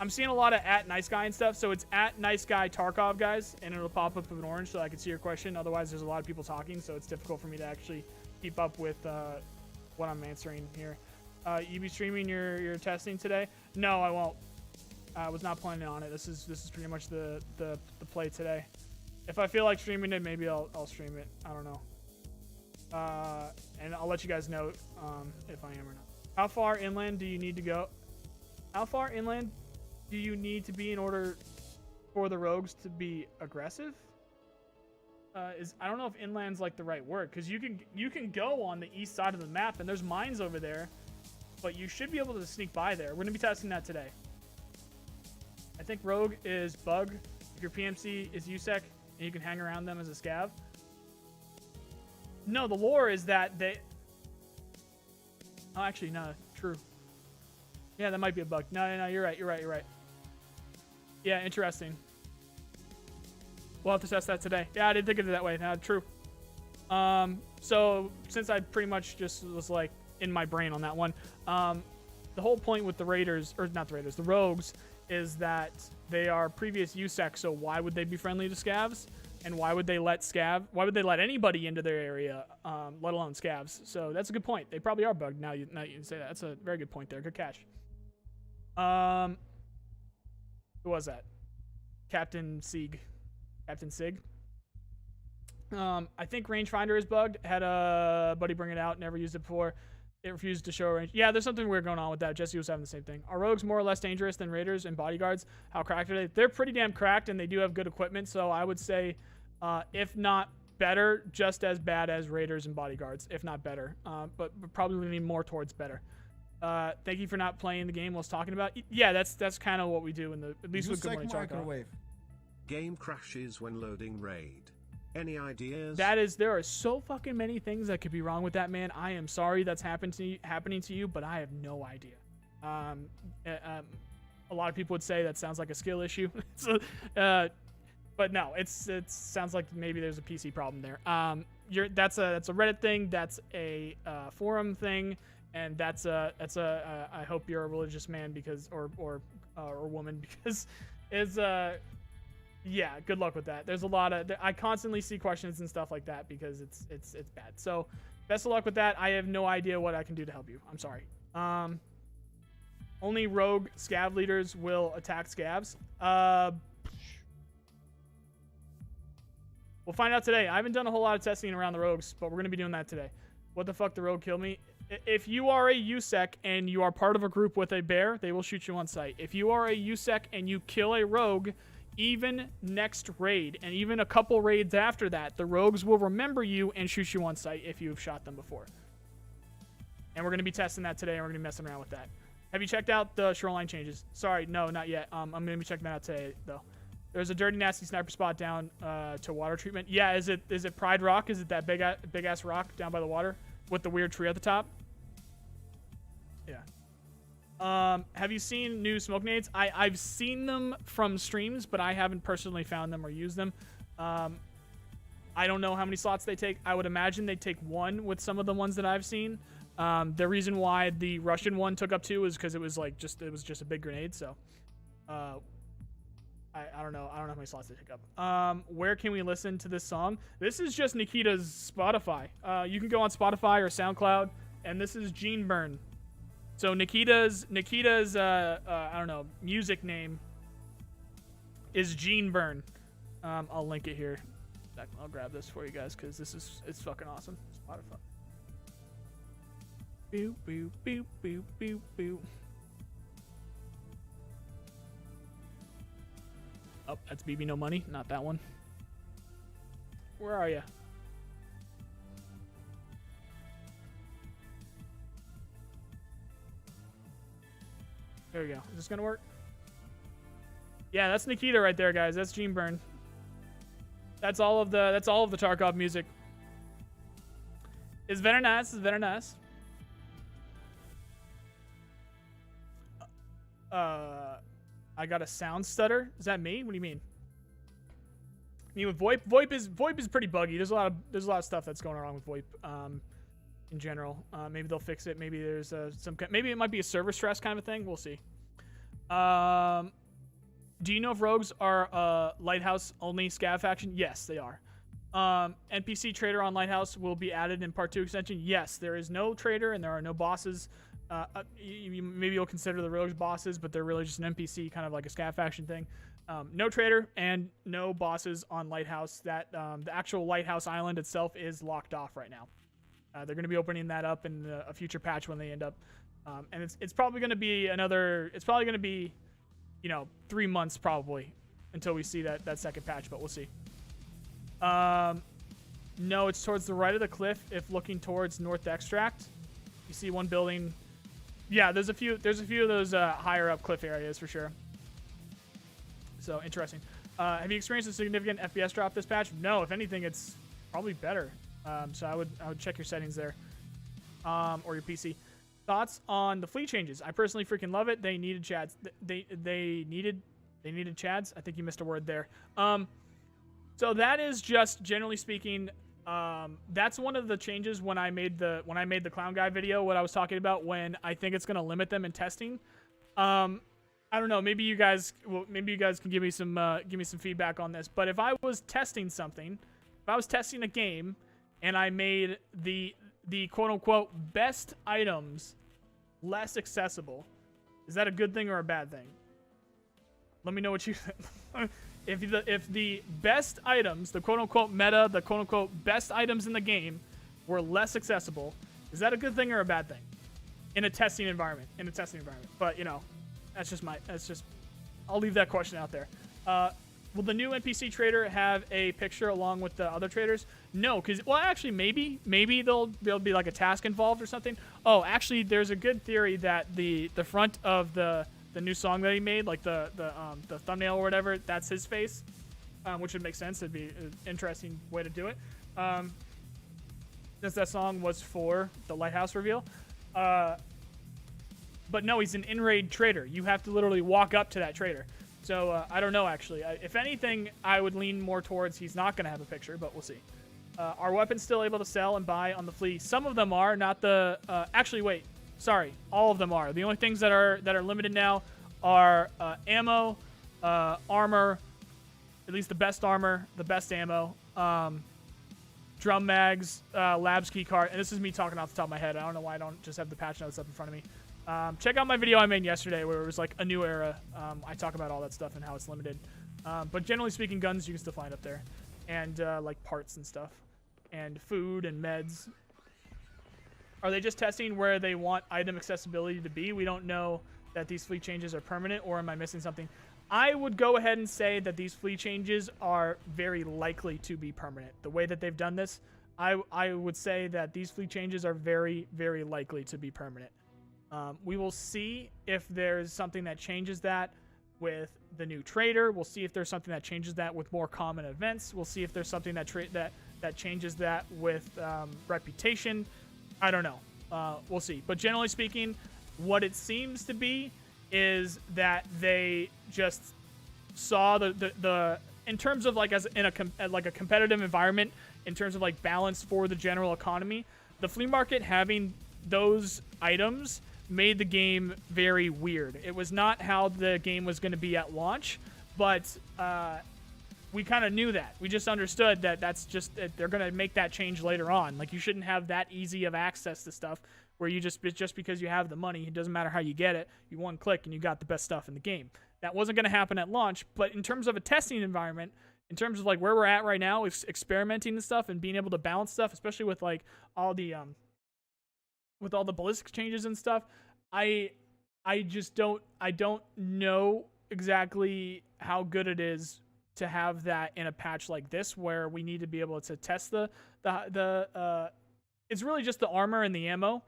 I'm seeing a lot of @NiceGuy and stuff, so it's @NiceGuy Tarkov, guys, and it'll pop up in orange so I can see your question. Otherwise, there's a lot of people talking, so it's difficult for me to actually keep up with what I'm answering here. You be streaming your testing today? No, I won't. I was not planning on it. This is pretty much the play today. If I feel like streaming it, maybe I'll stream it. I don't know. And I'll let you guys know if I am or not. How far inland do you need to go? How far inland do you need to be in order for the rogues to be aggressive? I don't know if inland's like the right word, because you can go on the east side of the map and there's mines over there, but you should be able to sneak by there. We're gonna be testing that today. I think rogue is bug. If your PMC is USEC and you can hang around them as a scav. No, the lore is that they. Oh, actually, no, true. Yeah, that might be a bug. No, you're right. Yeah, interesting. We'll have to test that today. Yeah, I didn't think of it that way. No, true. So since I pretty much just was like in my brain on that one, the whole point with the raiders, or not the raiders, the rogues, is that they are previous USEC, so why would they be friendly to scavs? And why would they let anybody into their area, let alone scavs? So that's a good point. They probably are bugged. Now you say that. That's a very good point there. Good catch. Who was that? Captain Sig. I think rangefinder is bugged. Had a buddy bring it out. Never used it before. It refused to show range. Yeah, there's something weird going on with that. Jesse was having the same thing. Are rogues more or less dangerous than raiders and bodyguards? How cracked are they? They're pretty damn cracked, and they do have good equipment. So I would say, if not better, just as bad as raiders and bodyguards, if not better. But probably leaning more towards better. Thank you for not playing the game I was talking about. Yeah, that's kind of what we do in the at least with Good Morning Tarkov. Game crashes when loading raid. Any ideas? There are so fucking many things that could be wrong with that, man. I am sorry that's happening to you, but I have no idea. A lot of people would say that sounds like a skill issue. So, but no, it sounds like maybe there's a PC problem there. That's a Reddit thing. That's a forum thing, and that's a I hope you're a religious man or woman because it's yeah, good luck with that. There's a lot of I constantly see questions and stuff like that because it's bad. So best of luck with that. I have no idea what I can do to help you. I'm sorry. Only rogue scav leaders will attack scavs. We'll find out today. I haven't done a whole lot of testing around the rogues, but we're going to be doing that today. What the fuck? The rogue killed me. If you are a USEC and you are part of a group with a bear, they will shoot you on sight. If you are a USEC and you kill a rogue, even next raid and even a couple raids after that, the rogues will remember you and shoot you on sight if you've shot them before. And we're going to be testing that today, and we're going to be messing around with that. Have you checked out the shoreline changes? Sorry, no, not yet. I'm going to be checking that out today, though. There's a dirty, nasty sniper spot down to water treatment. Yeah, is it Pride Rock? Is it that big ass rock down by the water with the weird tree at the top? Yeah. Have you seen new smoke nades? I've seen them from streams, but I haven't personally found them or used them. I don't know how many slots they take. I would imagine they take one with some of the ones that I've seen. The reason why the Russian one took up two is because it was just a big grenade. So, I don't know. I don't know how many slots they take up. Where can we listen to this song? This is just Nikita's Spotify. You can go on Spotify or SoundCloud, and this is Gene Burn. So Nikita's I don't know, music name is Gene Burn. I'll link it here. I'll grab this for you guys because it's fucking awesome. Spotify. Boo boo boo boo boo boo. Oh, that's BB No Money, not that one. Where are you? There we go. Is this gonna work? Yeah, that's Nikita right there, guys. That's Gene Burn. That's all of the Tarkov music. It's very nice. It's very nice. I got a sound stutter. Is that me? What do you mean? I mean with VoIP. VoIP is pretty buggy. There's a lot of stuff that's going wrong with VoIP. In general, maybe they'll fix it. Maybe there's maybe it might be a server stress kind of a thing. We'll see. Do you know if rogues are a lighthouse only scav faction? Yes, they are. NPC trader on lighthouse will be added in part 2 extension. Yes, there is no trader and there are no bosses. Maybe you'll consider the rogues bosses, but they're really just an NPC, kind of like a scav faction thing. No trader and no bosses on lighthouse. That the actual lighthouse island itself is locked off right now. They're going to be opening that up in a future patch when they end up. And it's probably going to be it's probably going to be, 3 months probably until we see that second patch, but we'll see. No, it's towards the right of the cliff if looking towards North Extract. You see one building. Yeah, there's a few of those higher up cliff areas for sure. So interesting. Have you experienced a significant FPS drop this patch? No, if anything, it's probably better. So I would check your settings there, or your PC. Thoughts on the fleet changes? I personally freaking love it. They needed chads. They needed chads. I think you missed a word there. So that is just generally speaking. That's one of the changes when I made the clown guy video. What I was talking about when I think it's going to limit them in testing. I don't know. Maybe you guys can give me some feedback on this. But if I was testing something, if I was testing a game, and I made the quote unquote best items less accessible, is that a good thing or a bad thing? Let me know what you think. If the best items, the quote unquote meta, the quote unquote best items in the game were less accessible, is that a good thing or a bad thing? In a testing environment. But I'll leave that question out there. Will the new NPC trader have a picture along with the other traders? No, because, well, actually, maybe there'll be like a task involved or something. Oh, actually, there's a good theory that the front of the new song that he made, like the thumbnail or whatever, that's his face, which would make sense. It'd be an interesting way to do it. Since that song was for the Lighthouse reveal. But no, he's an in-raid trader. You have to literally walk up to that trader. So I don't know, actually. If anything, I would lean more towards he's not going to have a picture, but we'll see. Are weapons still able to sell and buy on the flea? Some of them are, not the... actually, wait. Sorry. All of them are. The only things that are limited now are ammo, armor, at least the best armor, the best ammo, drum mags, labs key card. And this is me talking off the top of my head. I don't know why I don't just have the patch notes up in front of me. Check out my video I made yesterday where it was like a new era. I talk about all that stuff and how it's limited. But generally speaking, guns you can still find up there. And like parts and stuff. And food and meds. Are they just testing where they want item accessibility to be? We don't know that these fleet changes are permanent, or am I missing something? I would go ahead and say that these fleet changes are very likely to be permanent. The way that they've done this, I would say that these fleet changes are very, very likely to be permanent. We will see if there's something that changes that with the new trader. We'll see if there's something that changes that with more common events. We'll see if there's something that changes that with reputation. I don't know. We'll see. But generally speaking, what it seems to be is that they just saw the in terms of like like a competitive environment, in terms of like balance for the general economy, the flea market having those items made the game very weird. It was not how the game was going to be at launch, but we kind of knew that. We just understood that that's just they're going to make that change later on. Like, you shouldn't have that easy of access to stuff where you just because you have the money, it doesn't matter how you get it, you one click and you got the best stuff in the game. That wasn't going to happen at launch, but in terms of a testing environment, in terms of like where we're at right now, experimenting and stuff and being able to balance stuff, especially with like all the ballistic changes and stuff, I don't know exactly how good it is to have that in a patch like this, where we need to be able to test the it's really just the armor and the ammo.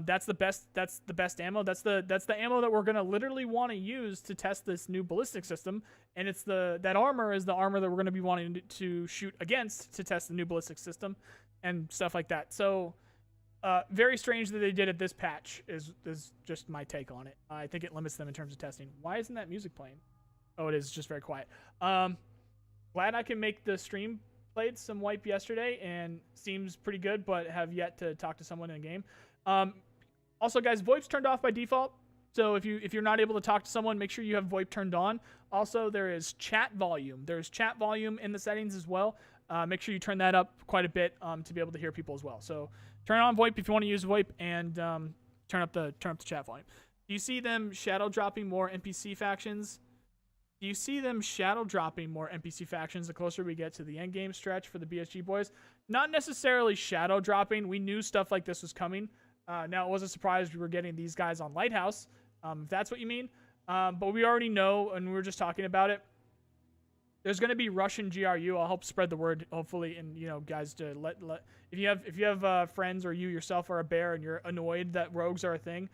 That's the best ammo. That's the ammo that we're gonna literally want to use to test this new ballistic system, and it's that armor is the armor that we're gonna be wanting to shoot against to test the new ballistic system and stuff like that. So very strange that they did it this patch is just my take on it. I think it limits them in terms of testing. Why isn't that music playing? Oh, it is just very quiet. Glad I can make the stream. Played some wipe yesterday and seems pretty good, but have yet to talk to someone in a game. Also, guys, VoIP's turned off by default. So if you're not able to talk to someone, make sure you have VoIP turned on. Also, there is chat volume. There's chat volume in the settings as well. Make sure you turn that up quite a bit to be able to hear people as well. So turn on VoIP if you want to use VoIP, and turn up the chat volume. Do you see them shadow dropping more NPC factions? Do you see them shadow dropping more NPC factions the closer we get to the end game stretch for the BSG boys? Not necessarily shadow dropping. We knew stuff like this was coming. Now, it was a surprise we were getting these guys on Lighthouse, if that's what you mean. But we already know, and we were just talking about it. There's going to be Russian GRU. I'll help spread the word, hopefully, and guys, to let if you have friends or you yourself are a bear and you're annoyed that rogues are a thing.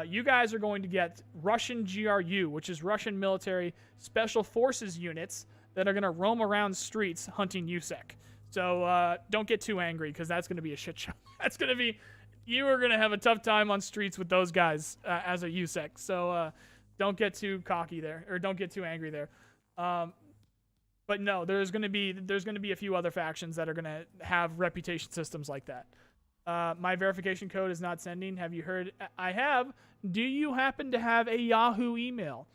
You guys are going to get Russian GRU, which is Russian military special forces units that are going to roam around streets hunting USEC. So don't get too angry, because that's going to be a shit show. That's going to be, you are going to have a tough time on streets with those guys as a USEC. So don't get too cocky there, or don't get too angry there. But no, there's going to be a few other factions that are going to have reputation systems like that. My verification code is not sending. Have you heard? I have. Do you happen to have a Yahoo email?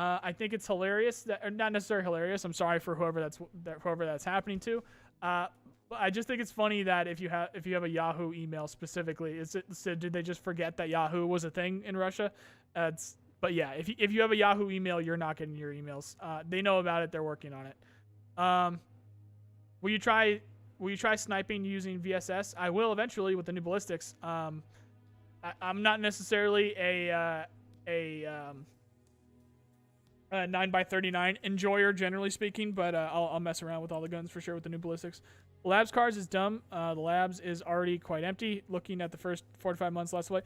I think it's hilarious, or not necessarily hilarious. I'm sorry for whoever that's happening to. But I just think it's funny that if you have a Yahoo email specifically, did they just forget that Yahoo was a thing in Russia? But yeah, if you have a Yahoo email, you're not getting your emails. They know about it. They're working on it. Will you try sniping using VSS? I will eventually with the new ballistics. I'm not necessarily a 9x39 enjoyer, generally speaking, but I'll mess around with all the guns for sure with the new ballistics. Labs cards is dumb. The labs is already quite empty, looking at the first 4 to 5 months last play.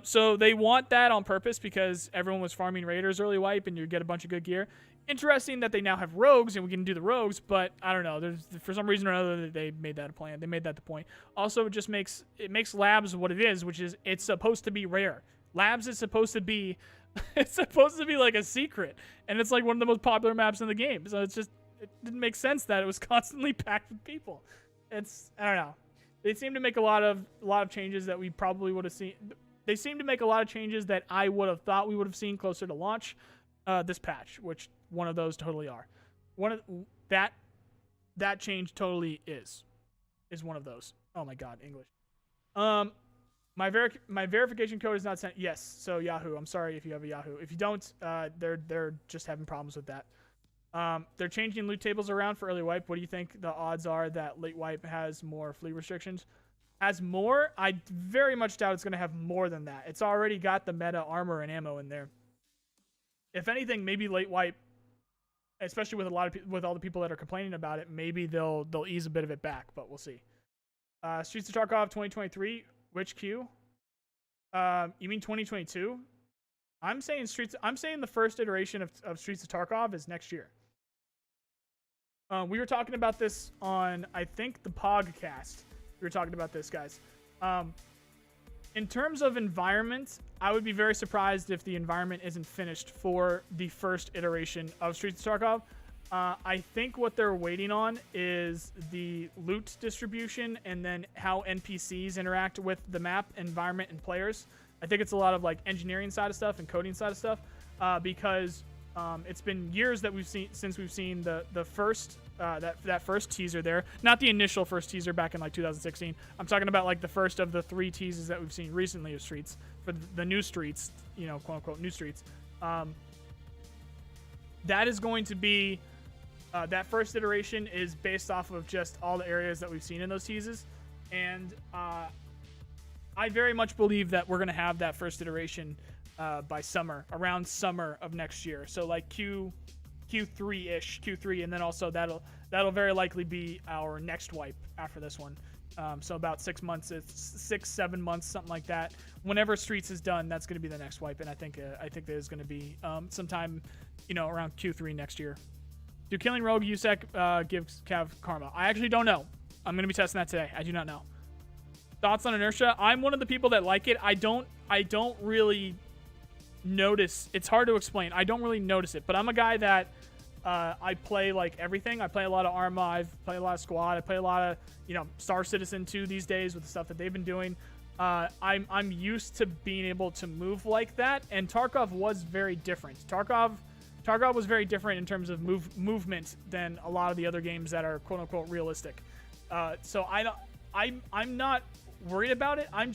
So they want that on purpose because everyone was farming Raiders early wipe and you get a bunch of good gear. Interesting that they now have rogues and we can do the rogues, but I don't know. For some reason or another, they made that a plan. They made that the point. Also, it makes labs what it is, which is it's supposed to be rare. Labs is supposed to be like a secret, and it's like one of the most popular maps in the game. So it didn't make sense that it was constantly packed with people. I don't know. They seem to make a lot of changes that we probably would have seen. They seem to make a lot of changes that I would have thought we would have seen closer to launch this patch, which one of those totally are. That change totally is one of those. Oh my God, English. My verification code is not sent. Yes, so Yahoo. I'm sorry if you have a Yahoo. If you don't, they're just having problems with that. They're changing loot tables around for early wipe. What do you think the odds are that late wipe has more fleet restrictions? Has more? I very much doubt it's going to have more than that. It's already got the meta armor and ammo in there. If anything, maybe late wipe, especially with all the people that are complaining about it, maybe they'll ease a bit of it back, but we'll see. Streets of Tarkov 2023. Which queue? You mean 2022? I'm saying the first iteration of Streets of Tarkov is next year. We were talking about this on, I think, the Pogcast. We were talking about this, guys. In terms of environment, I would be very surprised if the environment isn't finished for the first iteration of Streets of Tarkov. I think what they're waiting on is the loot distribution and then how NPCs interact with the map, environment, and players. I think it's a lot of like engineering side of stuff and coding side of stuff because it's been years that we've seen the first that first teaser there, not the initial first teaser back in like 2016. I'm talking about like the first of the 3 teases that we've seen recently of Streets for the new Streets, quote unquote new Streets. That is going to be. That first iteration is based off of just all the areas that we've seen in those teases. And I very much believe that we're going to have that first iteration by around summer of next year. So like Q3-ish, Q3, and then also that'll very likely be our next wipe after this one. So about 6 months, 6-7 months, something like that. Whenever Streets is done, that's going to be the next wipe. And I think that is going to be sometime, around Q3 next year. Do killing Rogue USEC gives Cav karma? I actually don't know. I'm going to be testing that today. I do not know. Thoughts on inertia? I'm one of the people that like it. I don't really notice. It's hard to explain. I don't really notice it, but I'm a guy that I play like everything. I play a lot of Arma. I play a lot of Squad. I play a lot of Star Citizen 2 these days with the stuff that they've been doing. I'm used to being able to move like that, and Tarkov was very different. Tarkov was very different in terms of movement than a lot of the other games that are quote unquote realistic. So I'm not worried about it. I'm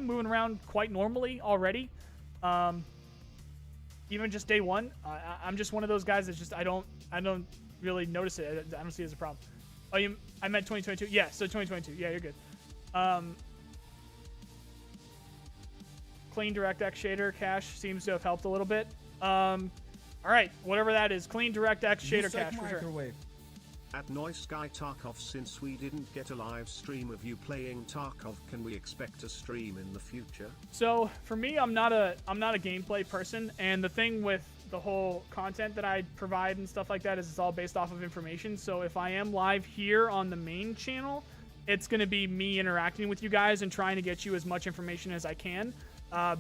moving around quite normally already. Even just day one, I'm just one of those guys that's just I don't really notice it. I don't see it as a problem. Oh, I meant 2022. Yeah, so 2022. Yeah, you're good. Clean DirectX shader cache seems to have helped a little bit. All right, whatever that is, clean DirectX shader cache for sure. At Noise Guy Tarkov, since we didn't get a live stream of you playing Tarkov, can we expect a stream in the future? So for me, I'm not a gameplay person, and the thing with the whole content that I provide and stuff like that is it's all based off of information. So if I am live here on the main channel, it's going to be me interacting with you guys and trying to get you as much information as I can,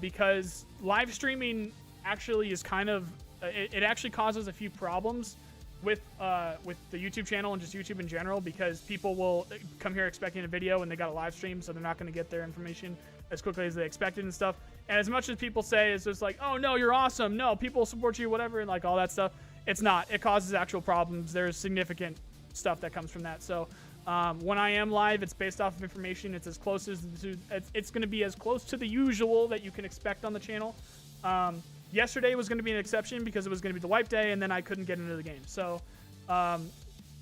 because live streaming actually is kind of it actually causes a few problems with the YouTube channel and just YouTube in general, because people will come here expecting a video and they got a live stream, so they're not going to get their information as quickly as they expected and stuff. And as much as people say it's just like, oh no, you're awesome, no, people support you, whatever, and like all that stuff, it's not. It causes actual problems. There's significant stuff that comes from that. So when I am live, it's based off of information. It's as close as it's going to be as close to the usual that you can expect on the channel. Yesterday was going to be an exception because it was going to be the wipe day, and then I couldn't get into the game. So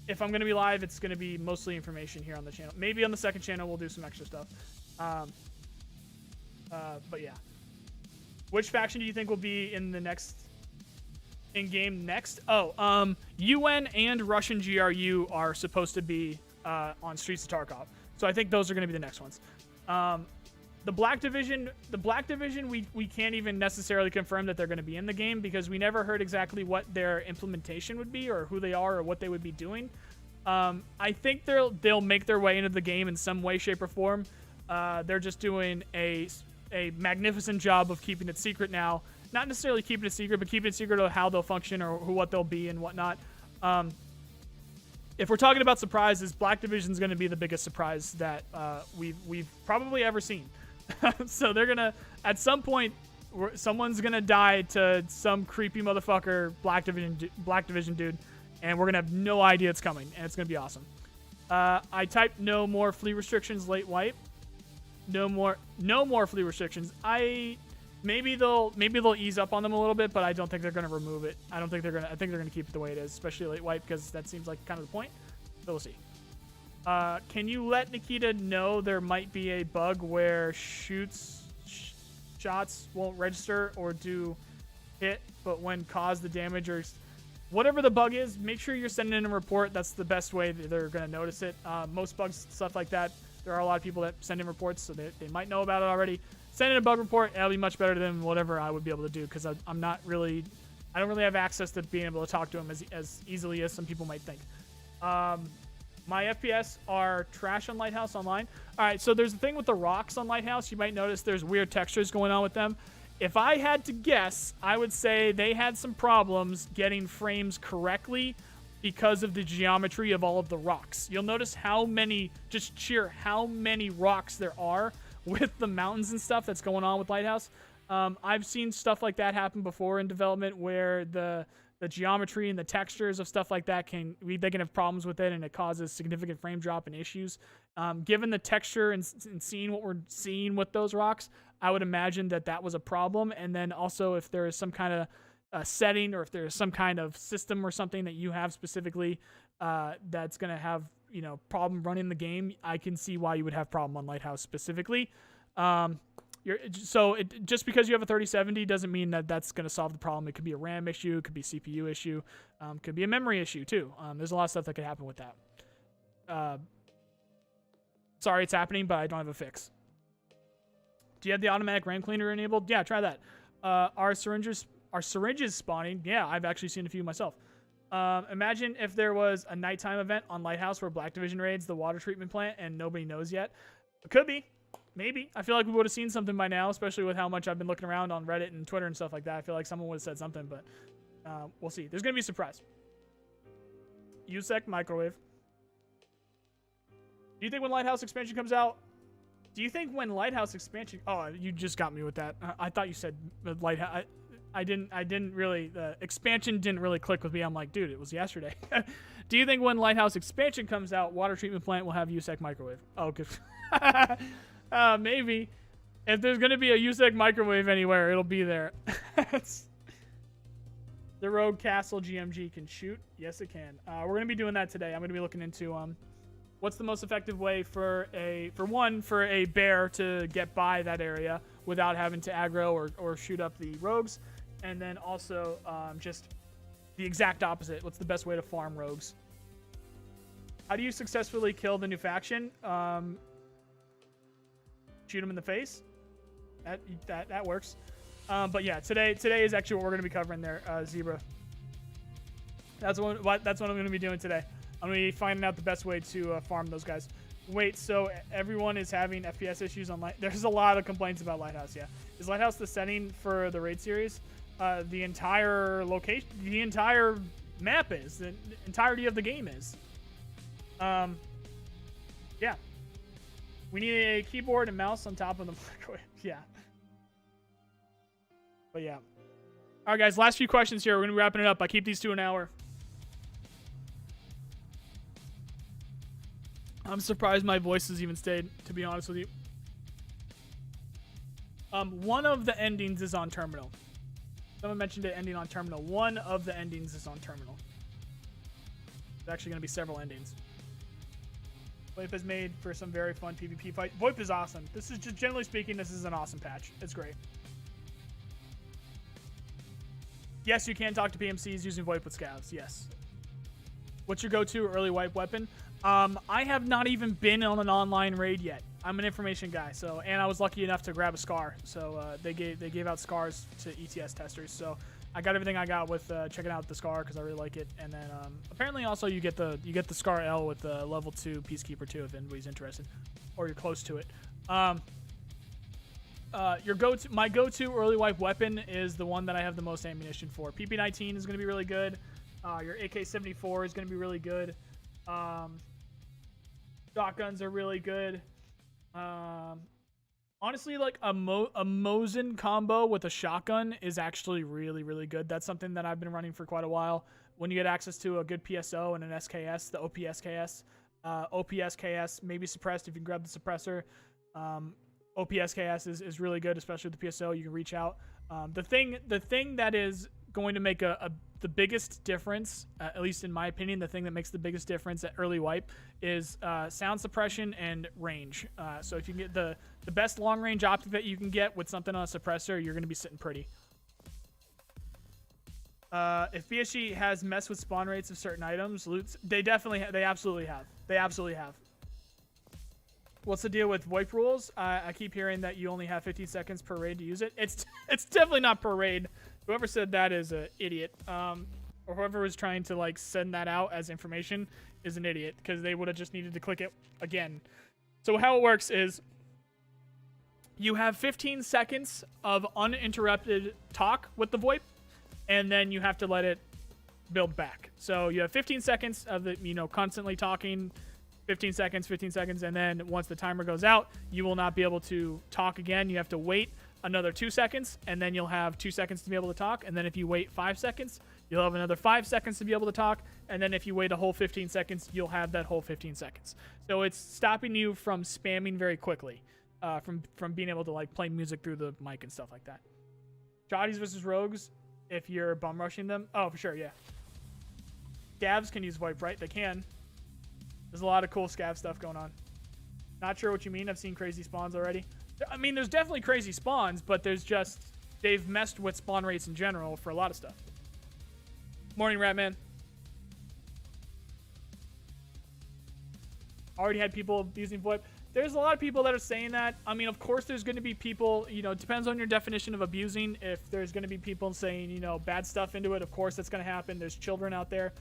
if I'm going to be live, it's going to be mostly information here on the channel. Maybe on the second channel we'll do some extra stuff. But yeah. Which faction do you think will be in the in-game next? Oh, UN and Russian GRU are supposed to be on Streets of Tarkov. So I think those are going to be the next ones. The Black Division, we can't even necessarily confirm that they're going to be in the game because we never heard exactly what their implementation would be or who they are or what they would be doing. I think they'll make their way into the game in some way, shape, or form. They're just doing a magnificent job of keeping it secret now. Not necessarily keeping it secret, but keeping it secret of how they'll function or what they'll be and whatnot. If we're talking about surprises, Black Division is going to be the biggest surprise that we've probably ever seen. So they're gonna, at some point, someone's gonna die to some creepy motherfucker Black Division dude, and we're gonna have no idea it's coming, and it's gonna be awesome. I typed no more fleet restrictions late wipe. No more fleet restrictions. Maybe they'll ease up on them a little bit, but I don't think they're gonna remove it. I think they're gonna keep it the way it is, especially late wipe, because that seems like kind of the point. So we'll see. Can you let Nikita know there might be a bug where shots won't register or do hit, but when cause the damage or whatever the bug is, make sure you're sending in a report. That's the best way that they're going to notice it. Most bugs, stuff like that, there are a lot of people that send in reports, so they might know about it already. Send in a bug report. That'll be much better than whatever I would be able to do, because I don't really have access to being able to talk to them as easily as some people might think. My FPS are trash on Lighthouse Online. All right, so there's a thing with the rocks on Lighthouse. You might notice there's weird textures going on with them. If I had to guess, I would say they had some problems getting frames correctly because of the geometry of all of the rocks. You'll notice how many rocks there are with the mountains and stuff that's going on with Lighthouse. I've seen stuff like that happen before in development where the geometry and the textures of stuff like that they can have problems with it, and it causes significant frame drop and issues. Given the texture and seeing what we're seeing with those rocks, I would imagine that was a problem. And then also, if there is some kind of setting, or if there's some kind of system or something that you have specifically that's going to have problem running the game, I can see why you would have problem on Lighthouse specifically. Just because you have a 3070 doesn't mean that that's going to solve the problem. It could be a RAM issue, it could be a CPU issue, could be a memory issue too. There's a lot of stuff that could happen with that. Sorry it's happening, but I don't have a fix. Do you have the automatic RAM cleaner enabled? Yeah, try that. Are syringes spawning? Yeah, I've actually seen a few myself. Imagine if there was a nighttime event on Lighthouse where Black Division raids the water treatment plant and nobody knows yet. It could be. Maybe. I feel like we would have seen something by now, especially with how much I've been looking around on Reddit and Twitter and stuff like that. I feel like someone would have said something, but we'll see. There's going to be a surprise. USEC microwave. Do you think when Lighthouse expansion comes out? Oh, you just got me with that. I thought you said Lighthouse. I didn't really, expansion didn't really click with me. I'm like, dude, it was yesterday. Do you think when Lighthouse expansion comes out, water treatment plant will have USEC microwave? Oh, good. Maybe. If there's going to be a USEC microwave anywhere, it'll be there. The Rogue Castle GMG can shoot. Yes, it can. We're going to be doing that today. I'm going to be looking into what's the most effective way for a bear to get by that area without having to aggro or shoot up the rogues. And then also just the exact opposite. What's the best way to farm rogues? How do you successfully kill the new faction? Shoot them in the face. That works. But yeah, today is actually what we're going to be covering there, Zebra. That's what I'm going to be doing today. I'm going to be finding out the best way to farm those guys. Wait, so everyone is having FPS issues on Light? There's a lot of complaints about Lighthouse, yeah. Is Lighthouse the setting for the raid series? The entire location, the entire map is, the entirety of the game is. Yeah. We need a keyboard and mouse on top of the microwave. Yeah. But yeah. All right, guys, last few questions here. We're going to be wrapping it up. I keep these to an hour. I'm surprised my voice has even stayed, to be honest with you. One of the endings is on Terminal. Someone mentioned it ending on Terminal. One of the endings is on Terminal. There's actually going to be several endings. VoIP is made for some very fun PvP fight. VoIP is awesome. This is just, generally speaking, this is an awesome patch. It's great. Yes, you can talk to PMCs using VoIP with scavs. Yes. What's your go-to early wipe weapon? I have not even been on an online raid yet. I'm an information guy, so, and I was lucky enough to grab a scar. So they gave out scars to ETS testers. So I got everything I got with checking out the scar because I really like it. And then apparently also you get the scar L with the level 2 Peacekeeper 2 if anybody's interested, or you're close to it. My go-to early wipe weapon is the one that I have the most ammunition for. PP19 is going to be really good. Your AK-74 is going to be really good. Shotguns are really good. Honestly, like a Mosin combo with a shotgun is actually really, really good. That's something that I've been running for quite a while. When you get access to a good PSO and an SKS, the OPSKS, OPSKS may be suppressed if you grab the suppressor. OPSKS is really good, especially with the PSO. You can reach out. The thing that is going to make the biggest difference, at least in my opinion, the thing that makes the biggest difference at early wipe is sound suppression and range. So if you can get the best long range optic that you can get with something on a suppressor, you're going to be sitting pretty. If BSG has messed with spawn rates of certain items, loots, they absolutely have. What's the deal with VoIP rules? I keep hearing that you only have 15 seconds per raid to use it. It's definitely not per raid. Whoever said that is an idiot. Or whoever was trying to like send that out as information is an idiot, because they would have just needed to click it again. So how it works is you have 15 seconds of uninterrupted talk with the VoIP, and then you have to let it build back. So you have 15 seconds of the, constantly talking, 15 seconds, and then once the timer goes out, you will not be able to talk again. You have to wait another 2 seconds, and then you'll have 2 seconds to be able to talk. And then if you wait 5 seconds, you'll have another 5 seconds to be able to talk. And then if you wait a whole 15 seconds, you'll have that whole 15 seconds. So it's stopping you from spamming very quickly, from being able to like play music through the mic and stuff like that. Jotties versus rogues, if you're bum rushing them. Oh, for sure, yeah. Scavs can use VoIP, right? They can. There's a lot of cool scav stuff going on. Not sure what you mean. I've seen crazy spawns already. I mean, there's definitely crazy spawns, but they've messed with spawn rates in general for a lot of stuff. Morning, Ratman. Already had people using VoIP. There's a lot of people that are saying that. I mean, of course, there's going to be people, it depends on your definition of abusing. If there's going to be people saying, bad stuff into it, of course that's going to happen. There's children out there.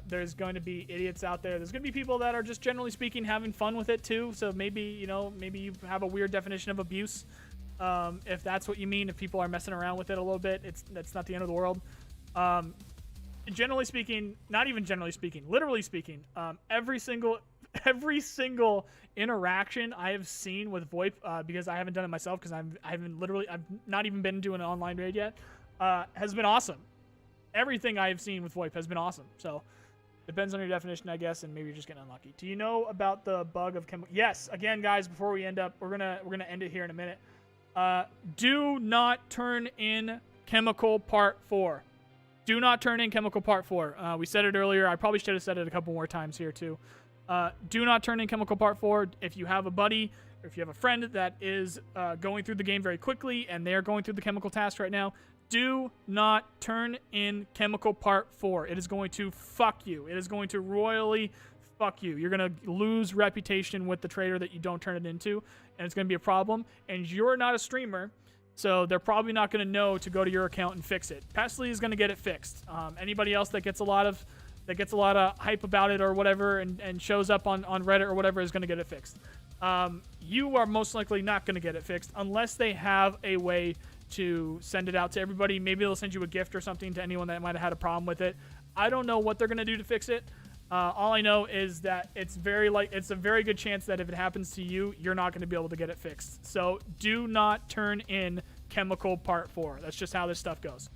There's going to be idiots out there. There's going to be people that are just generally speaking having fun with it too. So maybe you have a weird definition of abuse. If that's what you mean, if people are messing around with it a little bit, that's not the end of the world. Generally speaking, not even generally speaking, literally speaking, every single interaction I have seen with VoIP, because I haven't done it myself because I've not even been to an online raid yet, has been awesome. Everything I have seen with VoIP has been awesome. So depends on your definition, I guess, and maybe you're just getting unlucky. Do you know about the bug of chemical? Yes. Again, guys, before we end up, we're gonna end it here in a minute. Do not turn in chemical part 4. Do not turn in chemical part 4. We said it earlier. I probably should have said it a couple more times here too. Do not turn in chemical part 4. If you have a buddy or if you have a friend that is going through the game very quickly and they're going through the chemical task right now, do not turn in chemical part 4. It is going to fuck you. It is going to royally fuck you. You're going to lose reputation with the trader that you don't turn it into, and it's going to be a problem. And you're not a streamer, so they're probably not going to know to go to your account and fix it. Pestly is going to get it fixed. Anybody else that gets a lot of hype about it or whatever and shows up on Reddit or whatever is going to get it fixed. You are most likely not going to get it fixed unless they have a way to send it out to everybody. Maybe they'll send you a gift or something to anyone that might have had a problem with it. I don't know what they're gonna do to fix it. All I know is that it's a very good chance that if it happens to you, you're not going to be able to get it fixed. So do not turn in Chemical Part 4. That's just how this stuff goes.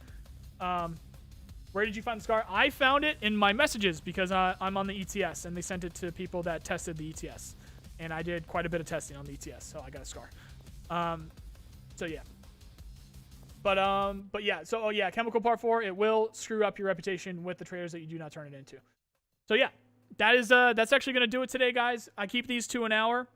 Where did you find the scar? I found it in my messages because I'm on the ETS, and they sent it to people that tested the ETS. And I did quite a bit of testing on the ETS, so I got a scar. So yeah. But yeah, so yeah, Chemical Part 4, it will screw up your reputation with the traders that you do not turn it into. So yeah, that's actually going to do it today, guys. I keep these to an hour.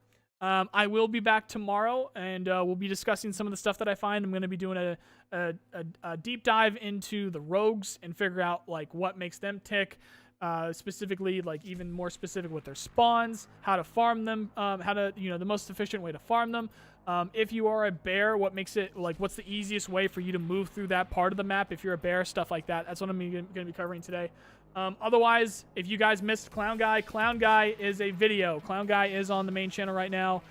I will be back tomorrow, and we'll be discussing some of the stuff that I find. I'm going to be doing a deep dive into the rogues and figure out like what makes them tick, specifically, like even more specific with their spawns, how to farm them, how to, the most efficient way to farm them. If you are a bear, what makes it, like, what's the easiest way for you to move through that part of the map if you're a bear, stuff like that. That's what I'm going to be covering today. Otherwise, if you guys missed Clown Guy is a video. Clown Guy is on the main channel right now,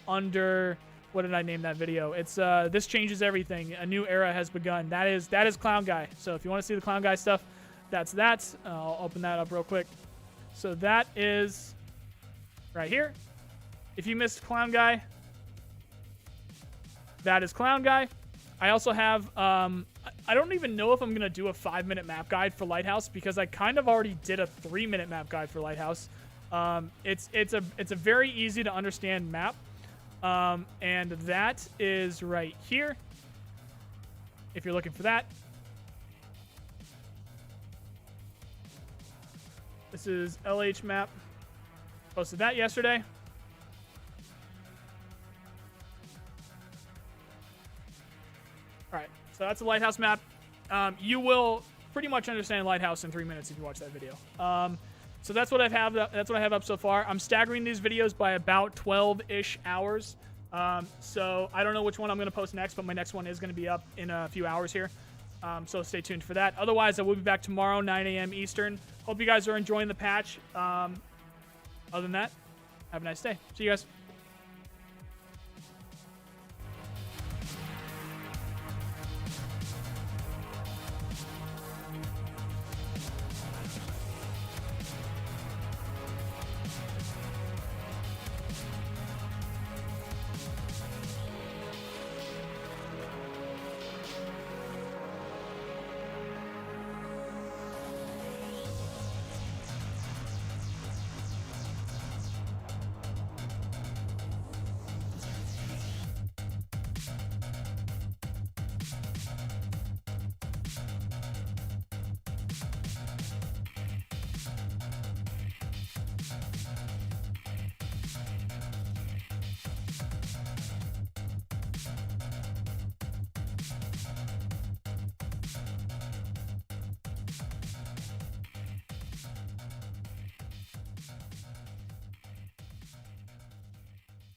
under, what did I name that video? It's, This Changes Everything. A new era has begun. That is Clown Guy. So if you want to see the Clown Guy stuff, that's that. I'll open that up real quick. So that is right here. If you missed Clown Guy, that is Clown Guy. I also have, I don't even know if I'm going to do a 5-minute map guide for Lighthouse because I kind of already did a 3-minute map guide for Lighthouse. It's a very easy to understand map. And that is right here. If you're looking for that. This is LH map. Posted that yesterday. All right, so that's a Lighthouse map. You will pretty much understand Lighthouse in 3 minutes if you watch that video. So that's what I have. That's what I have up so far. I'm staggering these videos by about 12-ish hours. So I don't know which one I'm going to post next, but my next one is going to be up in a few hours here. So stay tuned for that. Otherwise, I will be back tomorrow, 9 a.m. Eastern. Hope you guys are enjoying the patch. Other than that, have a nice day. See you guys.